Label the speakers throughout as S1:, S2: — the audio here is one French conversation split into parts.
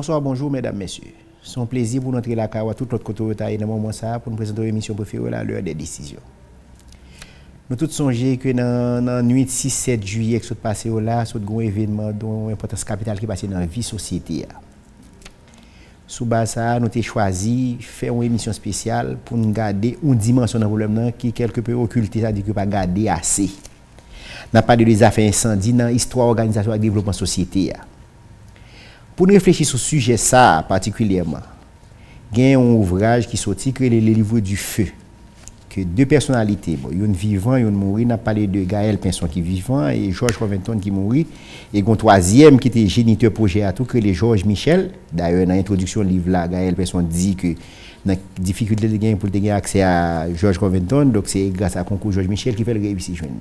S1: Bonsoir, bonjour, mesdames, messieurs. C'est un plaisir pour nous entrer la carotte tout l'autre côté de dans moment ça pour nous présenter l'émission préférée à l'heure des décisions. Nous tous songeons que dans la nuit 6-7 juillet qui s'est passé là, c'est un événement dont importance capitale qui est passé dans la vie société. Sous base ça, nous avons choisi de faire une émission spéciale pour nous garder une dimension dans le problème qui est quelque peu occultée, c'est-à-dire que pas garder assez. N'a pas de affaires incendie dans l'histoire organisation et développement société. Pour nous réfléchir sur ce sujet ça particulièrement, il y a un ouvrage qui sorti que le livre du feu. Que deux personnalités, bon, une vivant et une mort, on a parlé de Gaël Pinson qui est vivant et Georges Covington qui est mort, et un troisième qui était géniteur projet à tout que les Georges Michel. D'ailleurs dans l'introduction du livre là, Gaël Pinson dit que la difficulté de gagner pour gagner accès à Georges Covington, donc c'est grâce à concours Georges Michel qui fait le réussir joindre.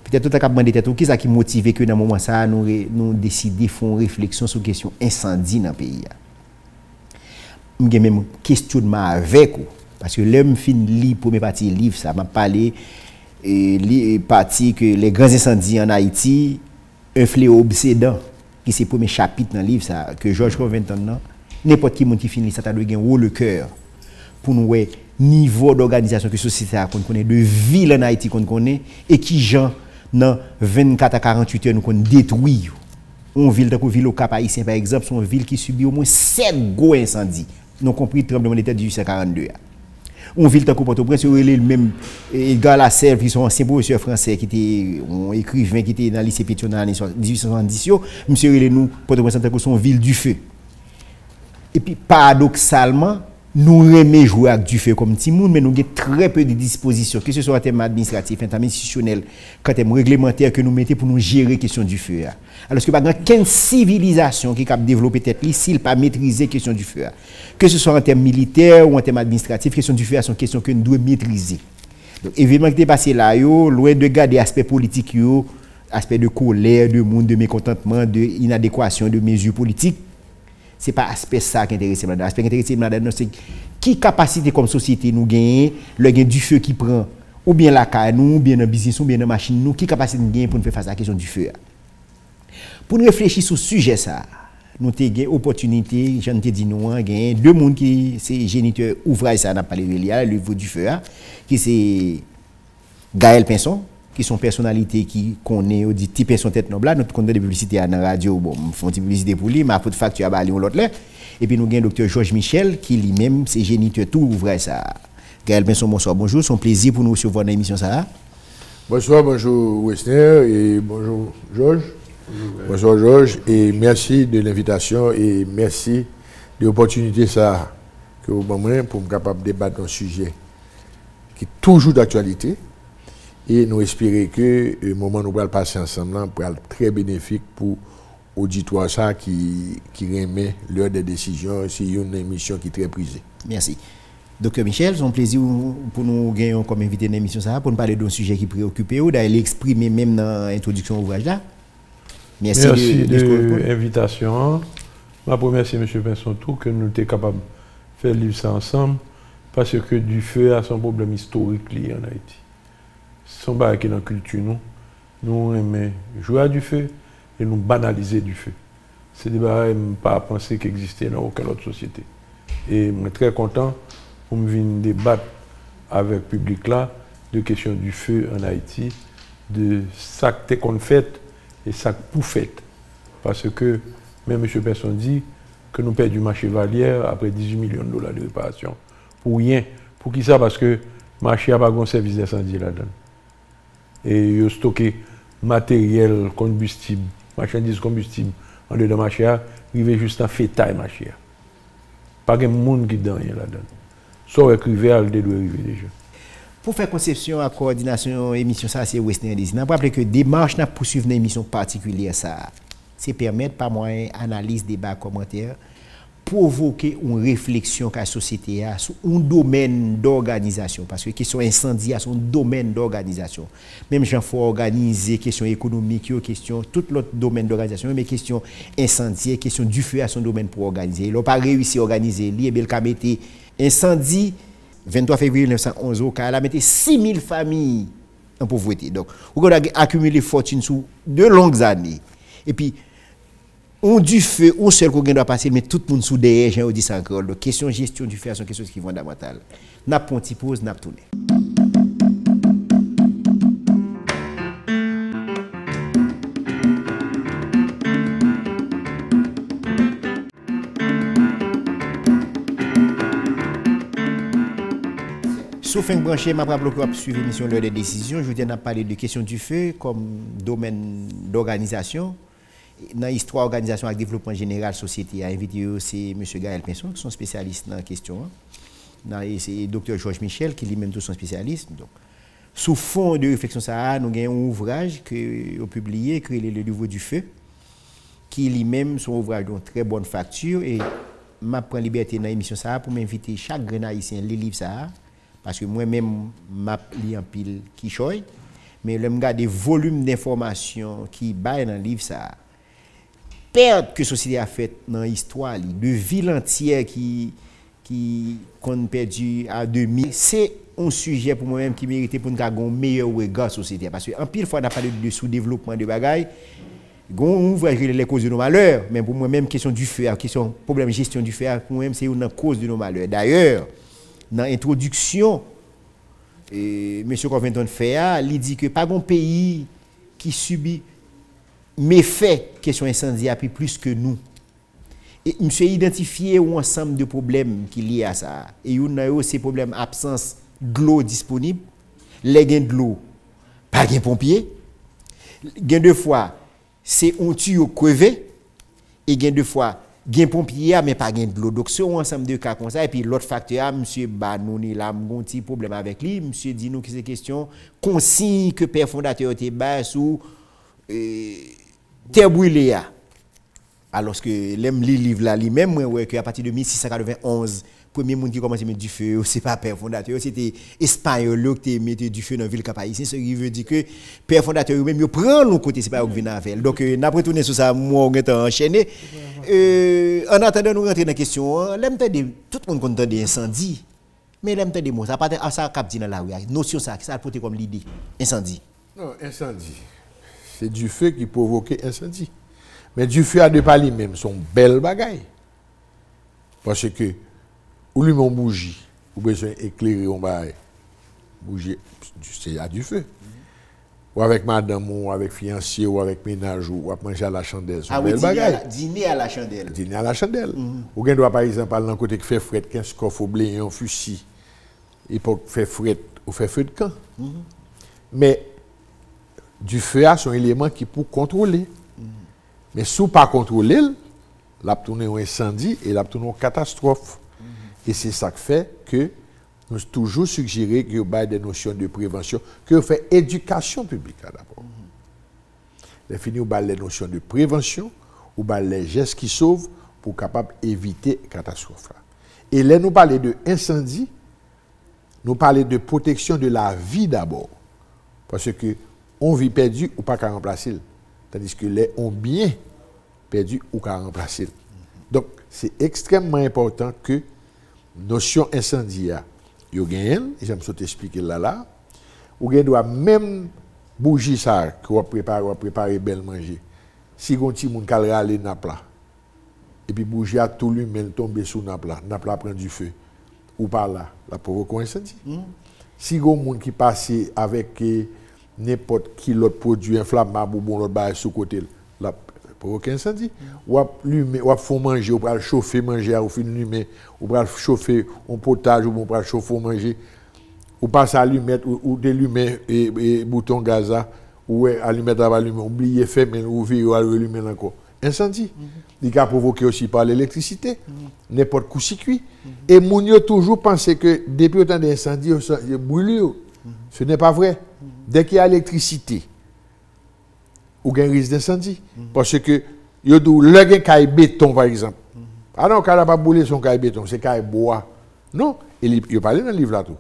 S1: Peut-être tout à cap demander tout qui ça qui motive que dans moment ça nous décider faire une réflexion sur question incendie dans le pays. J'ai même questionnement avec vous. Parce que l'homme fin lit première partie livre ça m'a parlé partie que les grands incendies en Haïti un fléau obsédant qui c'est premier chapitre dans le livre ça que Georges Covington n'importe qui monde qui finit ça doit gagner le cœur pour nous niveau d'organisation que société a qu'on connaît de ville en Haïti qu'on connaît et qui gens dans 24 à 48 heures nous qu'on détruit une ville comme ville au Cap Haïtien par exemple c'est une ville qui subit au moins 7 gros incendies non compris tremblement de terre de 1842. On ville tant que Port-au-Prince, il le même Edgar Lasserre qui sont ancien professeur français qui était un écrivain qui était dans le lycée Pétion dans l'année 1870 monsieur il nous Port-au-Prince tant que son ville du feu. Et puis paradoxalement nous remet jouer avec du feu comme petit monde mais nous avons très peu de dispositions que ce soit en termes administratifs, en termes institutionnels, en termes réglementaires que nous mettons pour nous gérer la question du feu. Alors que pas grand quelle civilisation qui capable développer tête li s'il pas maîtriser la question du feu. Que ce soit en termes militaires ou en termes administratifs, la question du feu sont question que nous devons maîtriser. Donc événement qui est passé là yo loin de garder aspect politique yo, aspect de colère, de monde, de mécontentement, de inadéquation de mesures politiques. C'est pas aspect ça qui intéresse là. Aspect intéressant là c'est qui capacité comme société nous gagner, le gain du feu qui prend ou bien la caille nous, ou bien dans business ou bien dans machine nous, qui capacité nous gagner pour nous faire face à la question du feu. Pour nous réfléchir sur ce sujet ça, nous avons une opportunité, j'en ai dit nous, gagner deux monde qui c'est géniteur ouvrage ça n'a pas le livre du feu qui c'est Gaël Pinson qui sont personnalités qui connaît ou dit type son tête noble nous connaît des publicités à la radio bon font une publicité pour lui mais pour facture à bali l'autre là et puis nous gagne docteur Georges Michel qui lui-même c'est géniteur tout ouvrage ça. Gaël Pinson bonsoir bonjour, c'est un plaisir pour nous recevoir dans l'émission ça.
S2: Bonsoir, bonjour Westner et bonjour Georges. Bonsoir Georges et merci de l'invitation et merci de l'opportunité ça que vous m'avez pour me capable de débattre un sujet qui est toujours d'actualité et nous espérons que le moment où nous allons passer ensemble pour être très bénéfique pour l'auditoire ça qui remet l'heure des décisions. C'est une émission qui est très prisée.
S1: Merci. Docteur Michel, c'est un plaisir pour nous gagner comme invité dans l'émission ça pour nous parler d'un sujet qui préoccupe vous d'ailleurs l'exprimer même dans l'introduction de l'ouvrage là.
S3: Merci de l'invitation. Je remercie M. Pinson tout que nous sommes capables de faire le livre ça ensemble parce que du feu a son problème historique lié en Haïti. Son bail qui est dans la culture nous aimons jouer à du feu et nous banaliser du feu. C'est des bails pas à penser qu'il existait dans aucune autre société. Et je suis très content pour me venir débattre avec le public là de questions du feu en Haïti, de ça qu'on fait et ça pour fait. Parce que même M. Pinson dit que nous perdons du marché Valière après 18 millions de dollars de réparation. Pour rien. Pour qui ça? Parce que le marché n'a pas de service d'incendie là-dedans. Et il a stocké matériel, combustible, marchandises combustibles en dedans de marché, arrivé juste en fétail marché. Pas de monde qui est dedans là-dedans. Sauf écrivain, il doit arriver déjà.
S1: Pour faire conception à coordination émission ça c'est Western Design. On peut rappeler que démarche n'a poursuivre une émission particulière ça. C'est permettre par moyen analyse, débat, commentaire provoquer une réflexion qu'à la société a sur un domaine d'organisation parce que question incendie a son domaine d'organisation. Même gens faut organiser question économique, question tout l'autre domaine d'organisation mais question incendie, question du feu à son domaine pour organiser. Ils n'ont pas réussi à organiser, li et bel ka mette incendie 23 février 1911 au cas, elle a mis 6000 familles en pauvreté. Donc, on a accumulé fortune sous de longues années. Et puis, On du feu, on seul qu'on doit passer, mais tout le monde sous derrière, j'ai dit ça encore. Donc, question gestion du feu, c'est quelque chose qui est fondamental. N'a pas une pause, n'a pas tourné. Sauf un branché, ma propre bloc suivre l'émission L'heure des décisions. Je vous dis, on a parlé de question du feu comme domaine d'organisation. Dans l'histoire organisation et développement général société, a invité aussi M. Gaël Pinson, qui sont spécialistes dans la question. C'est le Dr. Georges Michel, qui lui-même tous sont spécialistes. Donc, sous fond de réflexion, ça, nous avons un ouvrage que a publié, qui est Le Niveau du Feu, qui lui-même son ouvrage de très bonne facture. Et je prends liberté dans l'émission ça pour m'inviter chaque grand haïtien les livres ça. Parce que moi-même, je lis en pile qui choy, mais je regarde des volumes d'informations qui baillent dans le livre ça. Perte que la société a faite dans l'histoire, de villes entières qui ont perdu à 2000, c'est un sujet pour moi-même qui méritait pour nous avoir un meilleur regard sur la société. Parce qu'en pile fois, on a parlé de sous-développement de bagailles, on ouvre les causes de nos malheurs, mais pour moi-même, question du feu, question problème de gestion du feu, pour moi-même, c'est une cause de nos malheurs. D'ailleurs, dans l'introduction, M. Covington fait, il dit que pas un pays qui subit méfaits question incendie a plus que nous. Et M. a identifié un ensemble de problèmes qui liés à ça. Et il y a aussi problèmes absence de l'eau disponible, les gains de l'eau, pas de pompiers, gain de fois, c'est un tuyau crevé, et gain de fois, gain pompier mais pas gain de l'eau. Donc c'est un ensemble de cas comme ça. Et puis l'autre facteur, monsieur Banouni là, un petit problème avec lui, monsieur dit nous que c'est question consigne que père fondateur était bas sous terre brûlée. Alors que l'aime li livre là lui-même moi que à partir de 1691 premier monde qui commence à mettre du feu, c'est pas père fondateur, c'était espagnol qui mettait du feu dans la ville Cap-Haïtien, ce qui veut dire que père fondateur lui-même il prend l'autre côté, c'est pas qui vient avec. Donc n'a pas retourner sur ça, moi on est enchaîné. En attendant nous rentrer dans la question, l'aime tout le monde content des incendies. Mais l'aime des mots, ça pas à ça cap dit dans la rue, notion ça porter comme l'idée incendie.
S2: Non, incendie. C'est du feu qui provoque incendie. Mais du feu à deux pas lui-même sont belles bagailles. Parce que ou lui mon bougie, ou besoin éclairer on bail. Bougie, c'est à du feu. Ou avec madame, ou avec fiancé, ou avec ménage, ou à manger à la chandelle.
S1: Ah oui, dîner à la chandelle.
S2: Dîner à la chandelle. Ou bien doit par exemple aller dans côté qui fait fret 15 coffres blé un fusil. Et pour faire fret ou faire feu de camp. Mais du feu a son élément qui pour contrôler. Mais si pas contrôler, la tourner un incendie et la tourner une catastrophe. Et c'est ça qui fait que nous toujours suggérer que vous avez des notions de prévention, que vous faites éducation publique d'abord. Vous finissez par les notions de prévention, ou par les gestes qui sauvent pour capable éviter la catastrophe. Et là, nous parlons de incendie, nous parlons de protection de la vie d'abord. Parce que on vit perdu ou pas qu'à remplacer. Tandis que les on bien perdu ou qu'à remplacer. Donc, c'est extrêmement important que notion incendie, yo gagne, j'aime ça t'expliquer là, ou gen doit même bougie ça, que vous préparer bel manger. Si gon ti moun kal rale napla, et puis bougie a tout lui men tomber sous napla prend du feu, ou par là, la provoque un incendie. Si gon moun qui passe avec n'importe qui l'autre produit inflammable ou bon l'autre bail sous côté, la provoque incendie. Ou faut manger, ou pral chauffer manger, ou fin lumer, ou pral chauffer un potage, ou pral chauffer manger, ou passe à allumette, ou délumer et bouton gaza, ou allumette à allumer, oublier fermer, ouvrir ou allumer encore. Incendie. Il a provoqué aussi par l'électricité, n'importe coup circuit. Et moun yo toujours pensé que depuis autant d'incendies, il brûle. Ce n'est pas vrai. Dès qu'il y a l'électricité, ou un risque d'incendie. Parce que, yo dou, le gen kay béton, par exemple. Ah non, quand il n'a pas brûlé son kay béton, c'est kay bois. Non, il parle dans le livre là tout.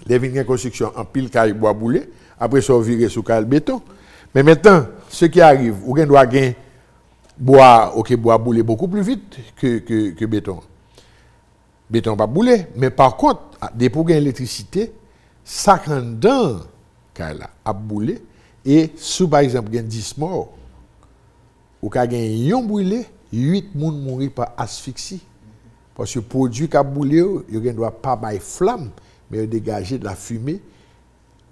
S2: Les vignes construction en pile kay bois brûlé, après ça, virer sous kay béton. Mais maintenant, ce qui arrive, ou gen doit gen bois, ok, bois brûlé beaucoup plus vite que béton. Béton pas brûlé, mais par contre, dès pour gagner l'électricité, ça quand kay là, a brûlé. Et si par exemple il y a 10 morts, ou ka gen yon brûlé, 8 moun mourir par asphyxie. Parce que le produit qui a brûlé, il ne doit pas bailler flamme, mais dégager de la fumée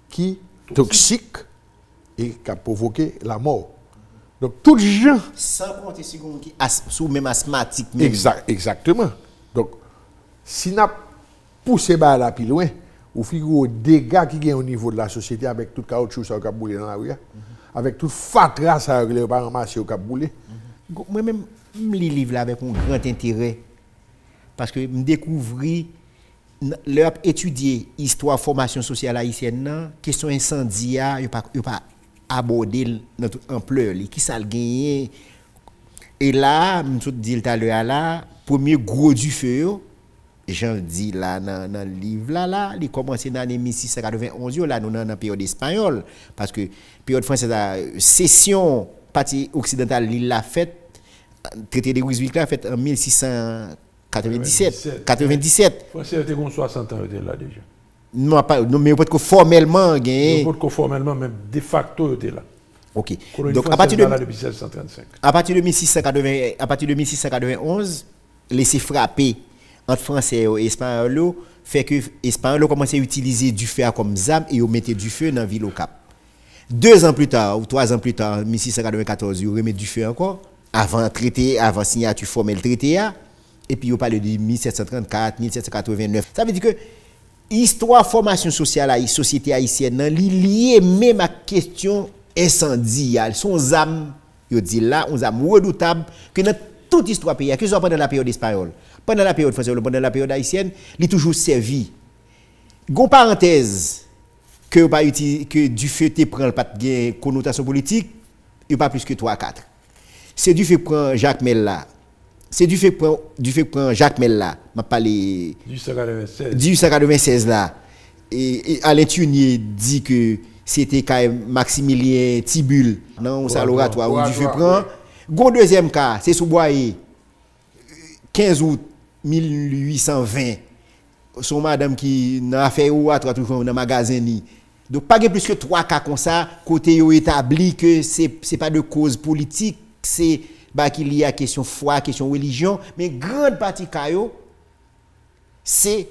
S2: qui est toxique et qui a provoqué la mort. Donc, tout les gens.
S1: Sans compter si on qui sous même asthmatique.
S2: Exactement. Donc, si on a poussé là plus loin, ou figure dégâts qui sont au niveau de la société avec tout le caoutchouc qui a boulé dans la rue, avec tout le fatra qui a pas ramassé qui a boulé.
S1: Moi-même, je lis le livre avec un grand intérêt. Parce que je découvris, leur étudier l'histoire formation sociale haïtienne, question incendie, il pas abordé dans toute ampleur. Qui ça le gagné? Et là, je dis tout à l'heure, là, premier gros du feu, j'en dis là dans le livre, là, il commence dans l'année 1691, là, nous dans la période espagnole. Parce que la période française, la cession, partie occidentale, il l'a faite, traité de Brunswick l'a fait en 1697. 97.
S3: Français était 60 ans là déjà.
S1: Non, pas, non, mais peut-être que formellement, gagné.
S3: Peut-être que formellement, même de facto, était là.
S1: Ok.
S3: Donc, à partir de 1735.
S1: À partir de 1691, laisser frapper entre Français et Espagnols, fait que les Espagnols commencent à utiliser du feu comme zam et ils mettaient du feu dans la ville au Cap. 2 ans plus tard, ou 3 ans plus tard, 1694, ils remettent du feu encore, avant traité, avant signature formelle traité. Et puis, on parle de 1734, 1789. Ça veut dire que l'histoire formation sociale à la société haïtienne est liée même à la question incendie. Son âme, je dis là, on âme redoutable que dans toute histoire pays, que ce soit pendant la période espagnole, pendant la période française, pendant la période haïtienne, il a toujours servi. Gon parenthèse que du fait te prend pas de connotation politique, il pas plus que 3-4. C'est du fait prend Jacques Mella. C'est du fait prend Jacques Mella, m'a parlé
S3: du 196.
S1: Du 196 là. Et Alain Tunier dit que c'était quand même Maximilien Tibulle non ça l'oratoire où du fait prend. Gon deuxième cas, c'est sous Boyer 15 août 1820. Son madame qui n'a fait oratoire toujours dans magasin ni. Donc pas plus que 3 cas comme ça côté yo établi que c'est pas de cause politique, c'est qu'il y a question foi, question religion, mais grande partie caillou c'est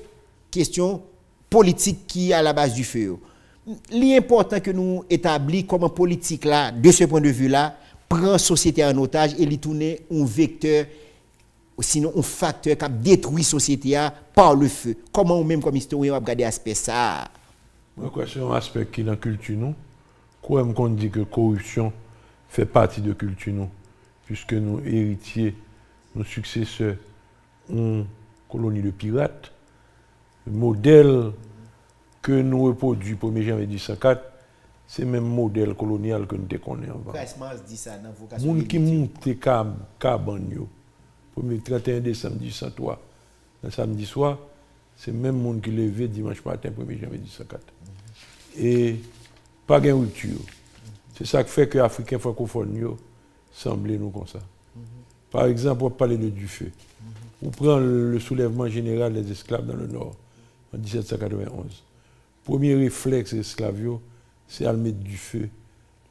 S1: question politique qui est à la base du feu. L'important que nous établir comment politique là de ce point de vue là prend société en otage et lui tourner un vecteur sinon un facteur qui détruit société par le feu. Comment ou même comme historien on va regarder aspect ça?
S3: Moi c'est un aspect qui est dans la culture nous. Quoi qu'on dit que corruption fait partie de la culture nous. Puisque nous héritiers, nos successeurs, ont colonie de pirates. Le modèle que nous reproduisons 1er janvier 1804, c'est le même modèle colonial que nous connaissons avant. Les gens qui montent Cabanio, le 31 décembre 1803, le samedi soir, c'est le même monde qui levé dimanche matin 1er janvier 1804. Et pas de rupture. C'est ça qui fait que les Africains francophones semblent nous comme ça. Par exemple, on parle de Dufeu. On prend le soulèvement général des esclaves dans le Nord en 1791. Premier réflexe esclavio, c'est de mettre du feu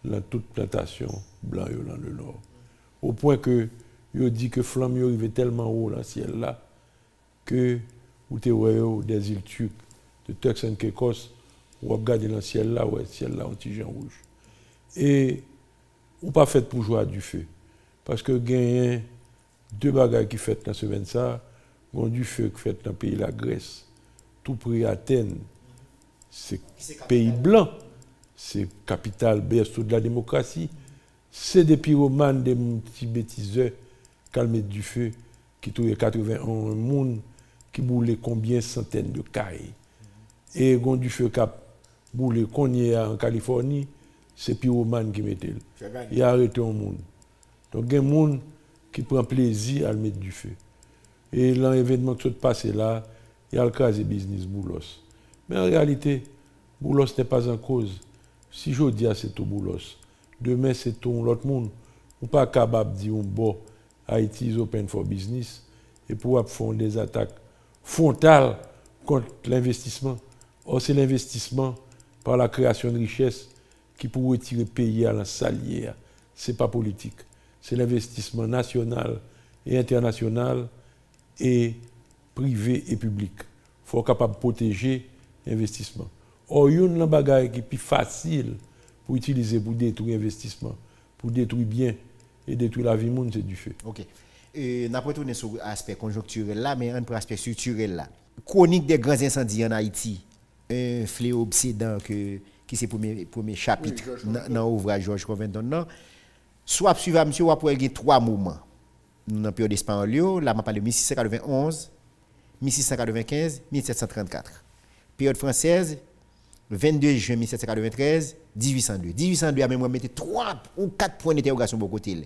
S3: dans toute plantation blanche dans le Nord. Au point que il dit que flamme arrivait tellement haut dans le ciel là que vous avez des îles turques de Turks and Caicos, vous regardez dans le ciel là, ouais, le ciel là, un petit jean rouge. Et ou pas fait pour jouer à du feu. Parce que il y a 2 bagages qui fait dans ce moment ça, il y a du feu qui fait dans le pays de la Grèce, tout près Athènes, c'est pays blanc, c'est capitale berceau de la démocratie, c'est des pyromanes, des petits bêtiseurs qui mettent du feu, qui touillent 81 monde, qui boulent combien centaines de cailles. Et il y a du feu qui a boulé qu'on y a en Californie, c'est pyromane qui mettent. Il a arrêté un monde. Donc il y a des gens qui prennent plaisir à mettre du feu. Et dans l'événement qui s'est passé là, il y a le cas de business Boulos. Mais en réalité, Boulos n'est pas en cause. Si je dis c'est tout Boulos, demain c'est tout l'autre monde. On n'est pas capable de dire bon, Haïti is open for business et pour faire des attaques frontales contre l'investissement. Or, c'est l'investissement par la création de richesses qui pourrait retirer le pays à la salière. Ce n'est pas politique. c'est l'investissement national et international et privé et public. Il faut être capable de protéger l'investissement. Or, il y a une bagaille qui est plus facile pour utiliser pour détruire l'investissement, pour détruire bien et détruire la vie du monde, c'est du feu.
S1: Ok. Nous avons retourné sur l'aspect conjoncturel là, mais un peu l'aspect structurel là. Chronique des grands incendies en Haïti, un fléau obsédant qui c'est le premier chapitre dans l'ouvrage Georges Conventon. Soit suivant monsieur, on a 3 moments. Dans la période espagnole, là, on parle de 1691, 1695, 1734. Période française, 22 juin 1793, 1802. 1802 a même mis 3 ou 4 points d'interrogation de côté.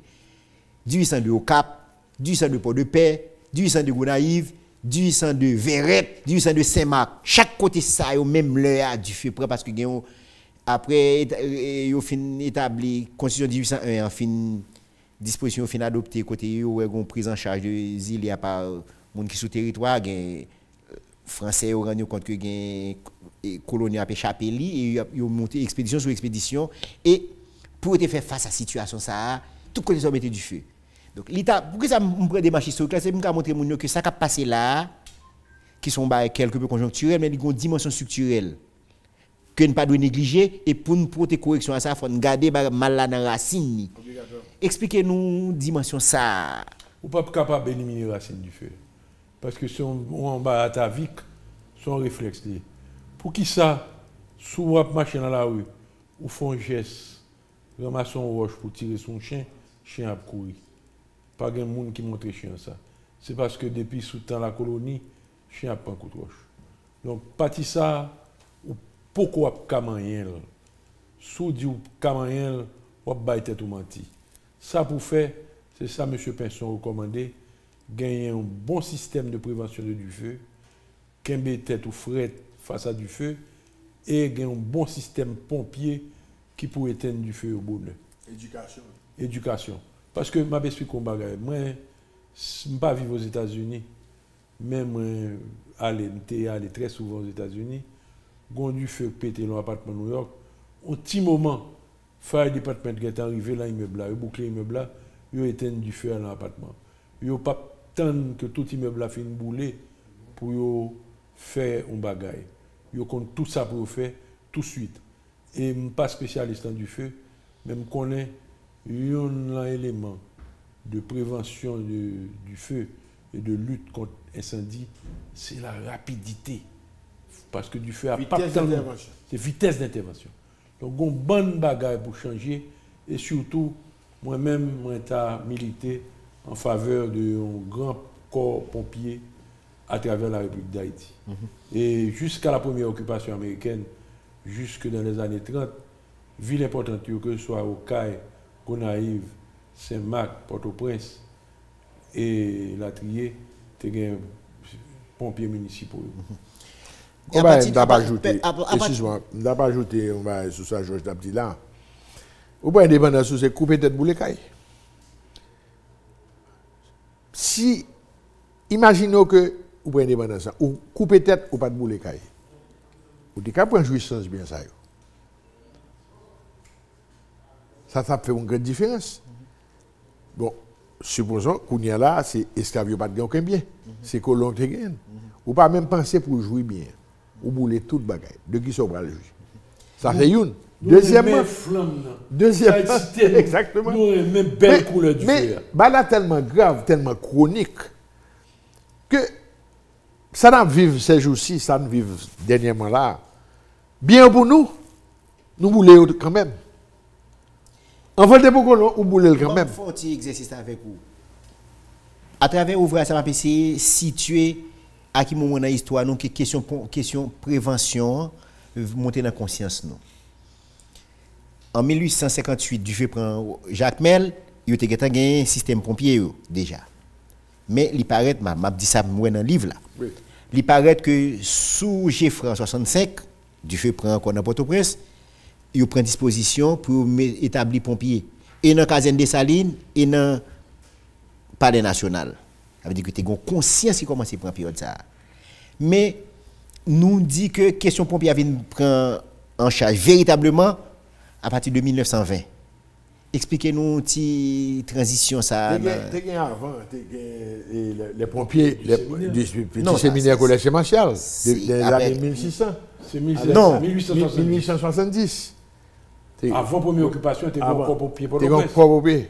S1: 1802 au Cap, 1802 Port-de-Paix, 1802 Gonaïve, 1802 Verrette, 1802 Saint-Marc. Chaque côté ça, au même l'heure du feu parce que après il fin établi constitution 1801 en fin disposition fin adoptée côté yo ont prise en charge de îles à part monde qui sous territoire français ont rendu compte que gain colonie a échappé li et yo monté expédition sur expédition et pour te faire face à situation ça tout côté ça mettait du feu. Donc l'état pourquoi ça me prend des marches historiques là c'est pour montrer moun que ça qui a passé là qui sont quelque peu conjoncturels mais ils ont une dimension structurelle que ne pas négliger et pour nous porter correction à ça il faut garder mal là dans racine. Expliquez-nous dimension ça.
S3: Ou pas capable d'éliminer racine du feu parce que son en bas atavique son réflexe li. Pour qui ça sous marcher dans la rue ou font geste ramasser son roche pour tirer son chien a courir. Pas de monde qui montre chien ça. C'est parce que depuis sous temps la colonie chien a pas un coup de roche. Donc parti ça pourquoi Kamayel sous dit Kamayel ou bail tête ou menti. Ça pour faire c'est ça monsieur Pinson recommandé gagner un bon système de prévention du feu, qu'un tête ou fret face à du feu et gagner un bon système pompier qui pourrait éteindre du feu au bonheur. Éducation. Parce que m'a expliqué un bagage. Moi je ne pas vivre aux États-Unis, mais moi aller très souvent aux États-Unis. Gon du feu pété dans l'appartement New York, un petit moment, fire department qui est arrivé là immeuble là, boucler immeuble là, yo éteint du feu dans l'appartement. Yo pas tant que tout immeuble là fin bouler pour yo faire un bagaille. Yo compte tout ça pour faire tout de suite. Et pas spécialiste du feu, même connaît un élément de prévention du feu et de lutte contre l'incendie, c'est la rapidité. Parce que du feu a pas tant de vitesse d'intervention. Donc, on a une bonne bagaille pour changer. Et surtout, moi-même, j'ai milité en faveur d'un grand corps pompier à travers la République d'Haïti. Et jusqu'à la première occupation américaine, jusque dans les années 30, ville importante, que ce soit au Caille, Gonaïve, Saint-Marc, Port-au-Prince et La Trier, tu as des pompiers municipaux.
S2: On va ajouter, excuse-moi, on va pas ajouter sur ça, Georges Dabdi là. Ou pas indépendance, c'est couper tête boule caille. Si, imaginons que ou pas indépendance, ou couper tête ou pas de boule caille. Ou de cas prendre jouissance bien ça. Ça fait une grande différence. Bon, supposons qu'on y a là, c'est esclavio pas de aucun bien. C'est colon qui gagne. Ou pas même penser pour jouer bien. Ou bouler toute bagaille. De qui sont le juge. Ça fait une. Deuxièmement, exactement.
S3: Nous même belle couleur du feu.
S2: Mais là tellement grave, tellement chronique que ça n'a vivre ces jours-ci, ça ne vive dernièrement là. Bien pour nous, nous voulons quand même. En fait, pour nous, nous voulons quand même.
S1: Il faut un petit exercice avec vous. À travers l'ouvrage, ça m'a essayé situer à quel moment dans l'histoire, nous, question prévention, monter dans la conscience. Nous. En 1858, du fait prend Jacques Mel, il y a un système pompier déjà. Mais il paraît, m'a dit ça dans le livre là. Oui. Il paraît que sous Geoffroy en 65, du fait prend encore dans Port-au-Prince, il prend disposition pour établir pompiers. Et dans la caserne des Salines, et dans le palais national. Ça veut dire que tu as conscience qui commence à prendre période ça. Mais nous dit que question pompier vient prendre en charge véritablement à partir de 1920. Expliquez-nous une transition ça.
S2: Avant, les pompiers, du séminaire collège Saint-Martial, des années 1600.
S3: C'est
S2: 1870.
S3: Avant la première occupation, tu étais encore pompier pour le
S2: pompier.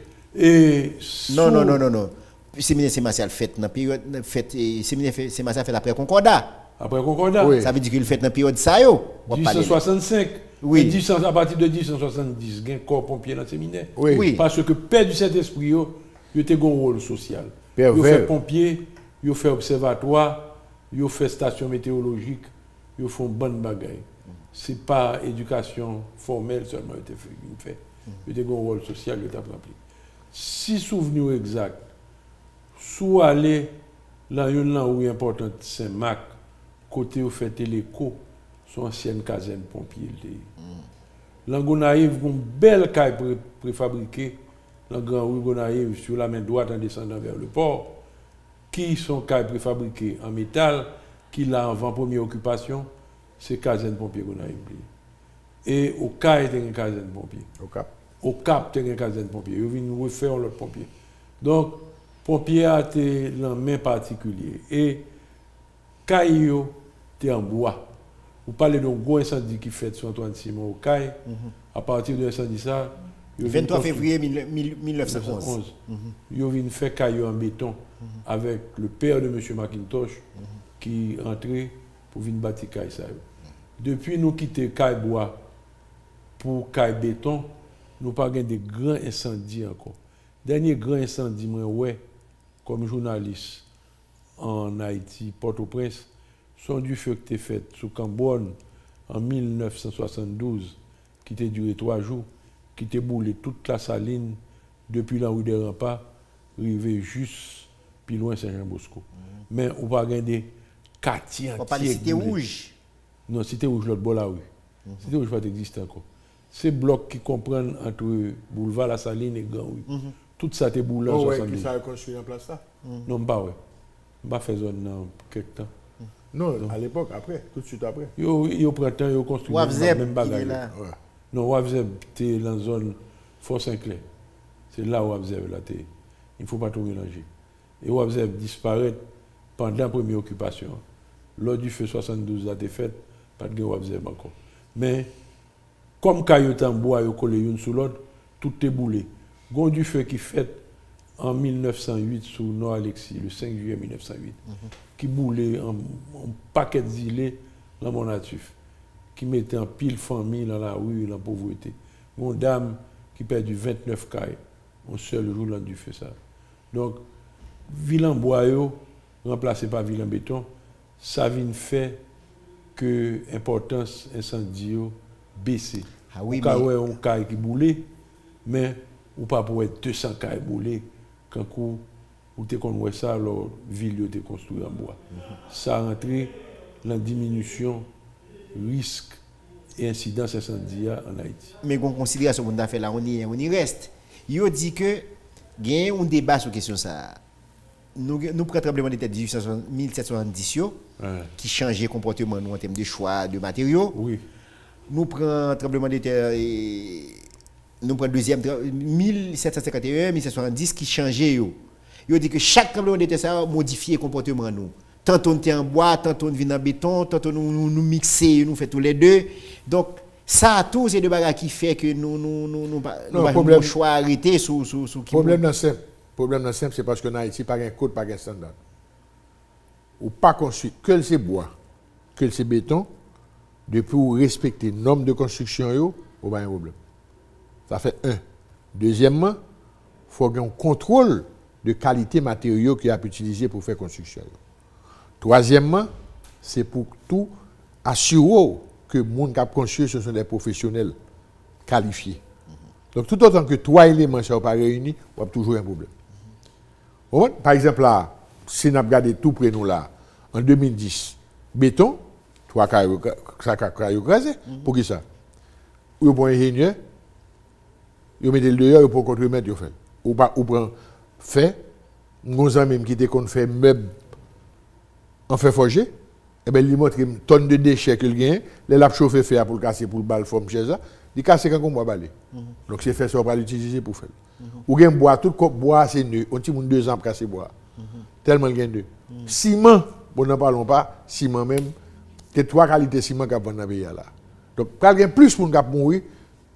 S1: Non. Le séminaire Saint-Martial fait dans la période. Le séminaire Saint-Martial fait après Concordat.
S3: Après Concordat.
S1: Oui. Ça veut dire qu'il fait dans la période ça.
S3: 1865.
S1: Oui.
S3: À partir de 1870, il y a un corps pompier dans le séminaire.
S1: Oui.
S3: Parce que Père du Saint-Esprit, il a un rôle social. Il a fait pompier, il a fait observatoire, il a fait station météorologique, il a fait une bonne bagaille. Ce n'est pas éducation formelle seulement qu'il fait. Il a un rôle social, il a rempli. Si souvenir exact, sous aller là où est important Saint-Marc, côté où fait l'écho, son ancienne caserne pompier. Là, on a une belle caille préfabriquée, dans Grand Rue Gonaïve, sur la main droite en descendant vers le port, qui sont cailles préfabriquées en métal, qui l'a avant première occupation, c'est caserne pompier Gonaïve. Et au caille, il y a une caserne pompier. Au Cap, il y a une caserne pompier. Ils viennent refaire l'autre pompier. Donc, pompier a été dans main particulier. Et Caillou était en bois. Vous parlez d'un gros incendie qui fait sur Antoine Simon au Caille. À partir de l'incendie, ça.
S1: 23 février 1911.
S3: Ils ont fait Caillou en béton avec le père de M. McIntosh qui entrait pour venir bâtir Caille. Depuis nous quitter Caille bois pour Caille béton, nous n'avons pas eu de grands incendies encore. Dernier grand incendie, ouais, comme journaliste en Haïti, Port-au-Prince, sont du feu qui était fait sous Cambonne en 1972, qui a duré 3 jours, qui a boulé toute la saline depuis la rue des Remparts, arrivé juste plus loin Saint-Jean-Bosco. Mais on va gagner quartier entier.
S1: On parle de Cité Rouge.
S3: Non, Cité Rouge, l'autre bord là, oui. Cité Rouge va exister encore. C'est blocs qui comprennent entre boulevard La Saline et Grand Rue. Tout ça est boulé en 72.
S2: Oui, ça a construit en place ça.
S3: Non, pas ouais. Pas fait zone dans quelques temps.
S2: Non, à l'époque, après, tout de suite après.
S3: Yo printemps, yo construit même bagage. Non, Wavzeb, t'es dans la zone Fort-Saint-Clair. C'est là où Wavzeb là t'es. Il ne faut pas tout mélanger. Et Wavzeb disparaît pendant la première occupation. Lors du feu 72 a été fait, pas de Wavzeb encore. Mais comme Caillot en bois, yo collé une sous l'autre, tout est boulé. Gon du feu qui fait en 1908 sous Nord-Alexis, le 5 juillet 1908, qui boulait un paquet d'îlets dans mon natif, qui mettait en pile famille dans la rue et dans la pauvreté. Mon dame qui perdu 29 cailles, un seul jour là du feu ça. Donc, ville en bois, remplacé par ville en béton, ça vient faire que l'importance incendie baisse.
S1: Ah oui,
S3: mais... on a un caille qui boulait, mais ou pas pour être 200 cailles boulées quand vous te connaissez ça, alors ville était construite en bois. Ça a entré dans la diminution risque et incidence incendie en Haïti.
S1: Mais on considère ce qu'on a fait là, on y reste. Il dit que il y a un débat sur la question ça. Nous prenons le tremblement de terre de 1770 qui changeait le comportement nous en termes de choix de matériaux.
S3: Oui.
S1: Nous prenons le tremblement de terre nous prenons le deuxième 1751 1770 qui changeait. Il dit que chaque tremblement de terre ça a modifié le comportement nous. Tantôt on était en bois, tantôt on vient en béton, tantôt nous mixer, nous faisons tous les deux. Donc, ça, tous ces deux bagages qui fait que nous avons choix arrêté sur qui.
S2: Problème simple, c'est parce que dans Haïti, pas un code, pas un standard. Ou pas construit que c'est bois, que c'est béton, depuis ou respecter les normes de construction, ou pas un problème. Ça fait un. Deuxièmement, il faut un contrôle de qualité matériaux qui a utilisé pour faire construction. Troisièmement, c'est pour tout assurer que les gens qui ont construit ce sont des professionnels qualifiés. Donc, tout autant que 3 éléments ne sont pas réunis, on a toujours un problème. Par exemple, là, si on a regardé tout près nous là, en 2010, béton, 3 cailloux crasés. Pour qui ça? Ou pour un ingénieur, vous mettez le dehors pour contre-mettre, vous faites. Ou prend fait, nos amis qui étaient qu'on fait meubles en fait forger, et bien, il montre une tonne de déchets qu'il gagne, les lap chauffer fait pour le casser pour le bal forme chez ça, Il casse quand on boit balé. Donc c'est fait ça on va l'utiliser pour faire. Ou gain bois tout bois c'est nœud, on tire 2 ans pour casser bois. Tellement gain de. Ciment, bon n'en parlons pas, ciment même que 3 qualités ciment qu'a dans pays là. Donc pas gain plus pour nous mourir